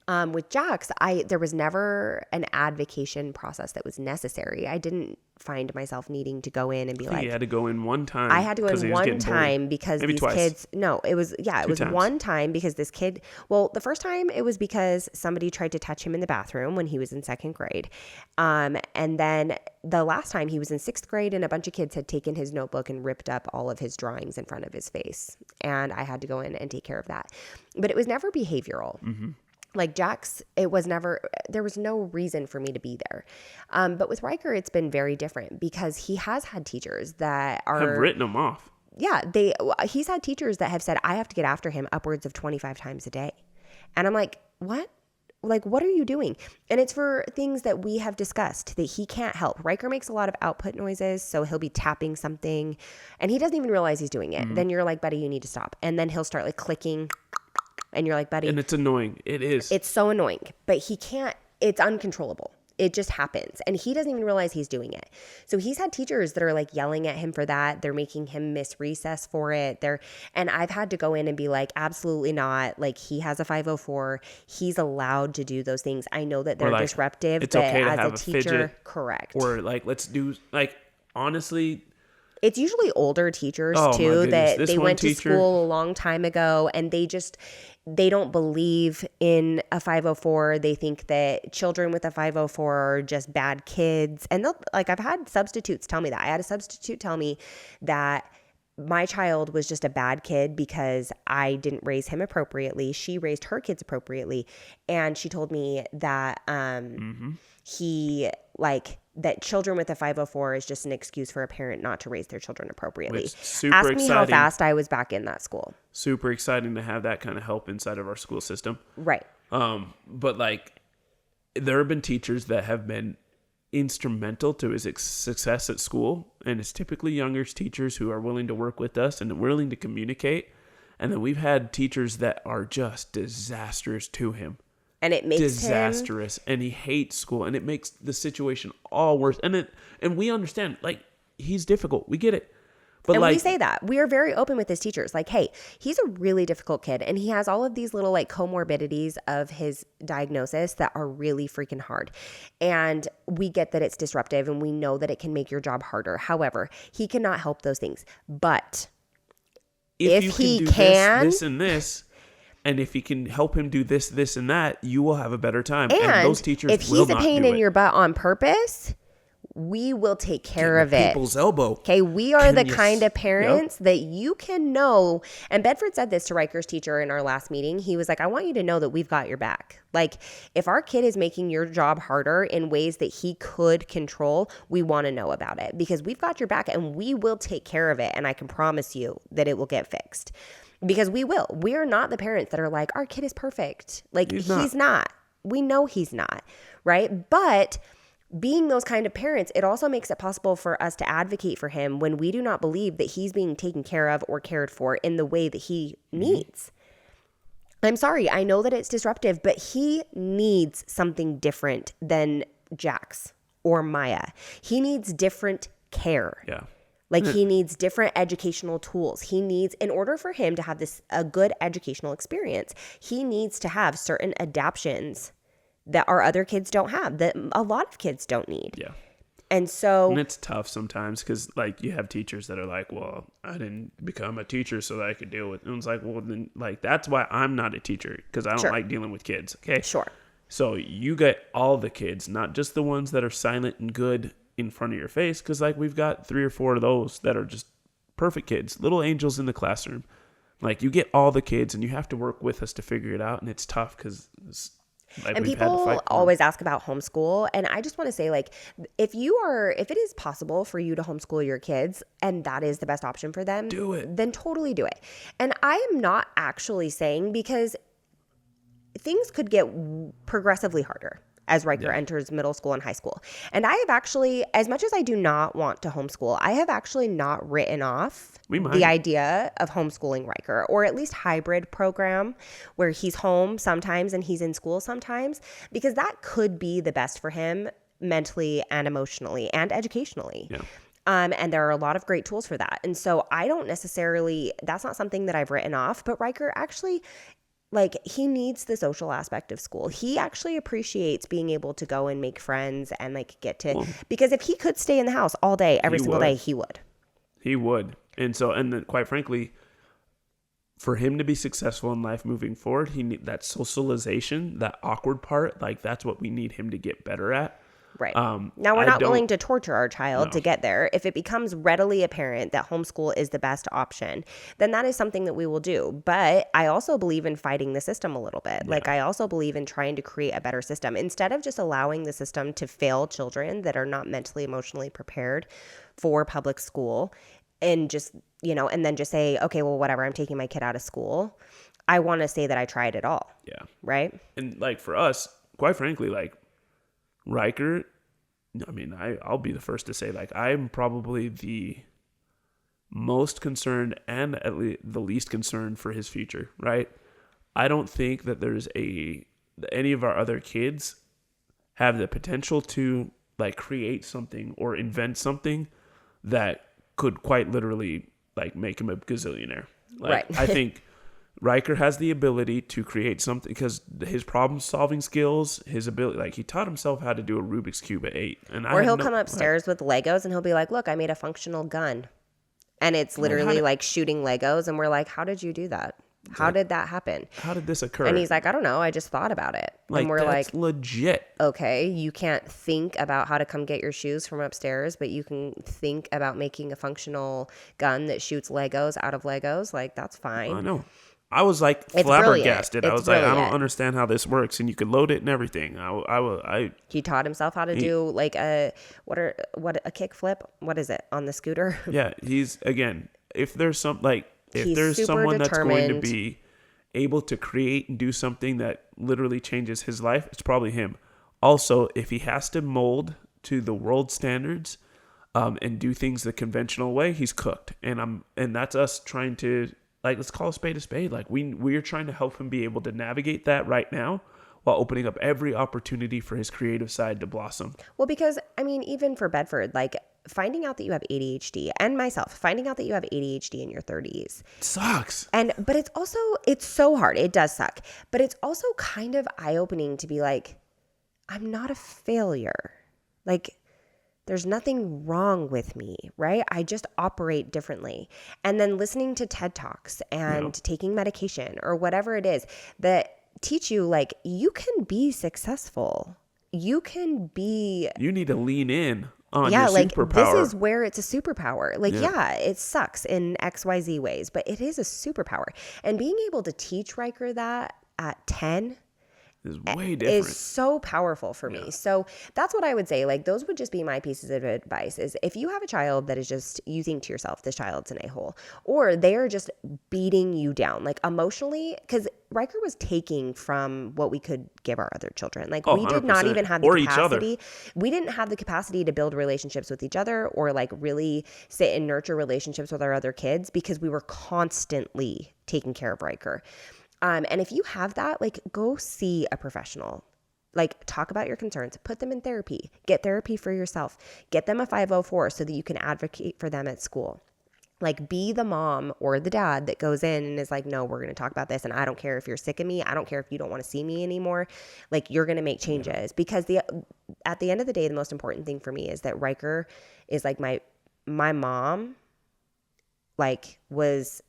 Speaker 1: with Jax, there was never an advocation process that was necessary. I didn't find myself needing to go in and be like,
Speaker 2: you had to go in one time.
Speaker 1: I had to go in one time because
Speaker 2: Maybe
Speaker 1: these
Speaker 2: twice.
Speaker 1: kids, no, it was
Speaker 2: times.
Speaker 1: one time because this kid, well, the first time it was because somebody tried to touch him in the bathroom when he was in second grade. And then the last time he was in sixth grade, and a bunch of kids had taken his notebook and ripped up all of his drawings in front of his face. And I had to go in and take care of that. But it was never behavioral.
Speaker 2: Mm-hmm.
Speaker 1: Like Jax, there was no reason for me to be there. But with Ryker, it's been very different because he has had teachers that have
Speaker 2: written him off.
Speaker 1: Yeah, he's had teachers that have said, I have to get after him upwards of 25 times a day. And I'm like, what? Like, what are you doing? And it's for things that we have discussed that he can't help. Ryker makes a lot of output noises, so he'll be tapping something and he doesn't even realize he's doing it. Mm-hmm. Then you're like, buddy, you need to stop. And then he'll start like clicking. And you're like, buddy.
Speaker 2: And it's annoying. It is.
Speaker 1: It's so annoying. But he can't, it's uncontrollable. It just happens. And he doesn't even realize he's doing it. So he's had teachers that are like yelling at him for that. They're making him miss recess for it. And I've had to go in and be like, absolutely not. Like, he has a 504. He's allowed to do those things. I know that they're like, disruptive.
Speaker 2: It's okay to
Speaker 1: as
Speaker 2: have
Speaker 1: a teacher,
Speaker 2: fidget.
Speaker 1: Correct.
Speaker 2: Or like, let's do, like, honestly,
Speaker 1: it's usually older teachers too that they went to school a long time ago, and they don't believe in a 504. They think that children with a 504 are just bad kids. And I've had substitutes tell me that. I had a substitute tell me that my child was just a bad kid because I didn't raise him appropriately. She raised her kids appropriately. And she told me that that children with a 504 is just an excuse for a parent not to raise their children appropriately. Ask me how fast I was back in that school.
Speaker 2: Super exciting to have that kind of help inside of our school system.
Speaker 1: Right.
Speaker 2: But like, there have been teachers that have been instrumental to his success at school, and it's typically younger teachers who are willing to work with us and willing to communicate. And then we've had teachers that are just disastrous to him.
Speaker 1: And it makes
Speaker 2: disastrous, and he hates school, and it makes the situation all worse. And we understand, like, he's difficult. We get it. But
Speaker 1: we say that. We are very open with his teachers. Like, hey, he's a really difficult kid, and he has all of these little like comorbidities of his diagnosis that are really freaking hard. And we get that it's disruptive, and we know that it can make your job harder. However, he cannot help those things. But if he can
Speaker 2: this and this, and if he can help him do this, this, and that, you will have a better time. And those teachers
Speaker 1: if he's a pain in your butt on purpose, we will take care of it.
Speaker 2: People's elbow.
Speaker 1: Okay, we are the kind of parents that you can know. And Bedford said this to Ryker's teacher in our last meeting. He was like, I want you to know that we've got your back. Like, if our kid is making your job harder in ways that he could control, we want to know about it because we've got your back and we will take care of it. And I can promise you that it will get fixed. Because we will. We are not the parents that are like, our kid is perfect. Like, he's not. We know he's not, right? But being those kind of parents, it also makes it possible for us to advocate for him when we do not believe that he's being taken care of or cared for in the way that he needs. I'm sorry. I know that it's disruptive, but he needs something different than Jax or Maya. He needs different care.
Speaker 2: Yeah.
Speaker 1: Like, he needs different educational tools. He needs, in order for him to have a good educational experience, he needs to have certain adaptions that our other kids don't have, that a lot of kids don't need.
Speaker 2: Yeah.
Speaker 1: And
Speaker 2: it's tough sometimes because, like, you have teachers that are like, well, I didn't become a teacher so that I could deal with it. And it's like, well, then, like, that's why I'm not a teacher, because I don't like dealing with kids. Okay.
Speaker 1: Sure.
Speaker 2: So you get all the kids, not just the ones that are silent and good in front of your face, because like we've got 3 or 4 of those that are just perfect kids, little angels in the classroom. Like, you get all the kids and you have to work with us to figure it out, and it's tough because like,
Speaker 1: and people always ask about homeschool, and I just want to say, like, if it is possible for you to homeschool your kids and that is the best option for them,
Speaker 2: do it.
Speaker 1: Then totally do it. And I am not actually saying, because things could get progressively harder. as Ryker enters middle school and high school. And I have actually, as much as I do not want to homeschool, I have actually not written off the idea of homeschooling Ryker, or at least hybrid program where he's home sometimes and he's in school sometimes, because that could be the best for him mentally and emotionally and educationally.
Speaker 2: Yeah.
Speaker 1: And there are a lot of great tools for that. And so I don't necessarily, that's not something that I've written off, but Ryker actually, like, he needs the social aspect of school. He actually appreciates being able to go and make friends and like get to, because if he could stay in the house all day, every single day, he would.
Speaker 2: He would. And so, and then quite frankly, for him to be successful in life moving forward, he need that socialization, that awkward part. Like, that's what we need him to get better at.
Speaker 1: Right. Now, we're not willing to torture our child to get there. If it becomes readily apparent that homeschool is the best option, then that is something that we will do. But I also believe in fighting the system a little bit. Yeah. Like, I also believe in trying to create a better system. Instead of just allowing the system to fail children that are not mentally, emotionally prepared for public school and just, you know, and then just say, okay, well, whatever, I'm taking my kid out of school. I want to say that I tried it all.
Speaker 2: Yeah.
Speaker 1: Right.
Speaker 2: And like for us, quite frankly, like, Ryker, I mean, I'll be the first to say, like, I'm probably the most concerned and at least the least concerned for his future, right? I don't think that there's any of our other kids have the potential to, like, create something or invent something that could quite literally, like, make him a gazillionaire. Like,
Speaker 1: right.
Speaker 2: I think Ryker has the ability to create something because his problem-solving skills, his ability, like, he taught himself how to do a Rubik's Cube at 8.
Speaker 1: Or he'll come upstairs with Legos and he'll be like, look, I made a functional gun. And it's literally like shooting Legos. And we're like, how did you do that? How did that happen?
Speaker 2: How did this occur?
Speaker 1: And he's like, I don't know. I just thought about it.
Speaker 2: Like,
Speaker 1: and we're
Speaker 2: that's
Speaker 1: like,
Speaker 2: legit.
Speaker 1: Okay, you can't think about how to come get your shoes from upstairs, but you can think about making a functional gun that shoots Legos out of Legos. Like, that's fine.
Speaker 2: I know. I was like
Speaker 1: It's
Speaker 2: flabbergasted.
Speaker 1: Brilliant.
Speaker 2: I was like, I don't understand how this works, and you could load it and everything.
Speaker 1: He taught himself how to do like a kick flip. What is it on the scooter?
Speaker 2: Yeah, he's again. If there's someone
Speaker 1: determined.
Speaker 2: that's going to be able to create and do something that literally changes his life, it's probably him. Also, if he has to mold to the world standards and do things the conventional way, he's cooked. And that's us trying to, like, let's call a spade a spade. Like, we're trying to help him be able to navigate that right now while opening up every opportunity for his creative side to blossom. Well,
Speaker 1: because, I mean, even for Bedford, like, finding out that you have ADHD, and myself, finding out that you have ADHD in your 30s.
Speaker 2: Sucks.
Speaker 1: But it's so hard. It does suck. But it's also kind of eye-opening to be like, I'm not a failure. Like, there's nothing wrong with me, right? I just operate differently. And then listening to TED Talks and taking medication or whatever it is that teach you, like, you can be successful. You need to lean in on your superpower. This is where it's a superpower. Like, it sucks in XYZ ways, but it is a superpower. And being able to teach Ryker that at 10
Speaker 2: is way different.
Speaker 1: Is so powerful for me. So that's what I would say. Like, those would just be my pieces of advice is if you have a child that is just, you think to yourself, this child's an a-hole, or they are just beating you down, like emotionally, because Ryker was taking from what we could give our other children. Like, we did not even have the capacity. We didn't have the capacity to build relationships with each other or like really sit and nurture relationships with our other kids because we were constantly taking care of Ryker. And if you have that, like, go see a professional. Like, talk about your concerns, put them in therapy, get therapy for yourself, get them a 504 so that you can advocate for them at school. Like, be the mom or the dad that goes in and is like, no, we're going to talk about this. And I don't care if you're sick of me. I don't care if you don't want to see me anymore. Like, you're going to make changes because at the end of the day, the most important thing for me is that Ryker is like my mom, like, was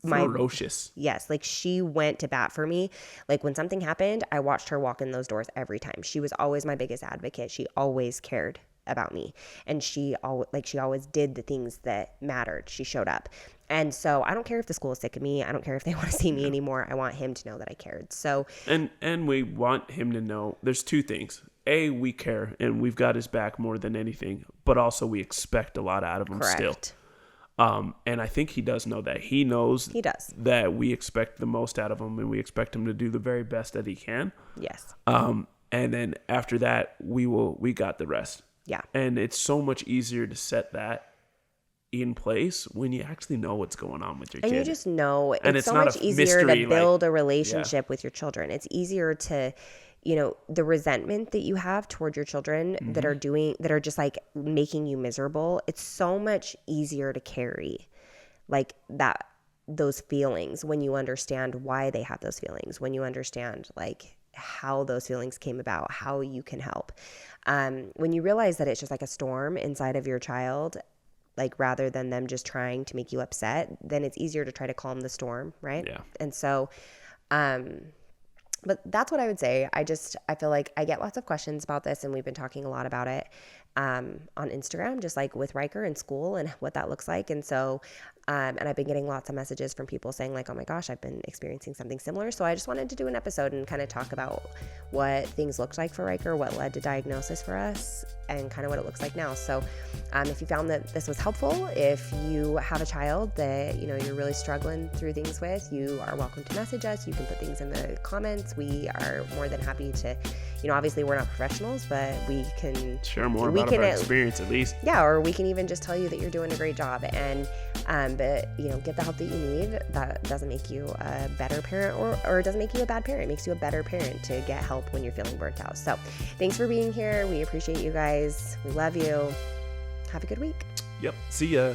Speaker 2: ferocious.
Speaker 1: Yes. Like, she went to bat for me. Like, when something happened, I watched her walk in those doors every time. She was always my biggest advocate. She always cared about me. And she always did the things that mattered. She showed up. And so I don't care if the school is sick of me. I don't care if they want to see me anymore. I want him to know that I cared. So,
Speaker 2: and we want him to know there's two things. A, we care and we've got his back more than anything, but also we expect a lot out of him still. And I think he does know that. He knows that we expect the most out of him and we expect him to do the very best that he can.
Speaker 1: Yes.
Speaker 2: And then after that, we got the rest.
Speaker 1: Yeah.
Speaker 2: And it's so much easier to set that in place when you actually know what's going on with your kid.
Speaker 1: And you just know,
Speaker 2: and
Speaker 1: it's so much easier to build a relationship with your children. It's easier to, you know, the resentment that you have toward your children that are just like making you miserable. It's so much easier to carry like that, those feelings when you understand why they have those feelings, when you understand like how those feelings came about, how you can help. When you realize that it's just like a storm inside of your child, like rather than them just trying to make you upset, then it's easier to try to calm the storm, right?
Speaker 2: Yeah.
Speaker 1: And so, but that's what I would say. I feel like I get lots of questions about this, and we've been talking a lot about it on Instagram, just like with Ryker in school and what that looks like. And so, and I've been getting lots of messages from people saying like, oh my gosh, I've been experiencing something similar. So I just wanted to do an episode and kind of talk about what things looked like for Ryker, what led to diagnosis for us, and kind of what it looks like now. So if you found that this was helpful, if you have a child that, you know, you're really struggling through things with, you are welcome to message us. You can put things in the comments. We are more than happy to, you know, obviously we're not professionals, but we can
Speaker 2: share more about our experience at least.
Speaker 1: Yeah, or we can even just tell you that you're doing a great job. And but you know, get the help that you need. That doesn't make you a better parent, or it doesn't make you a bad parent. It makes you a better parent to get help when you're feeling burnt out. So thanks for being here. We appreciate you guys. We love you. Have a good week.
Speaker 2: Yep. See ya.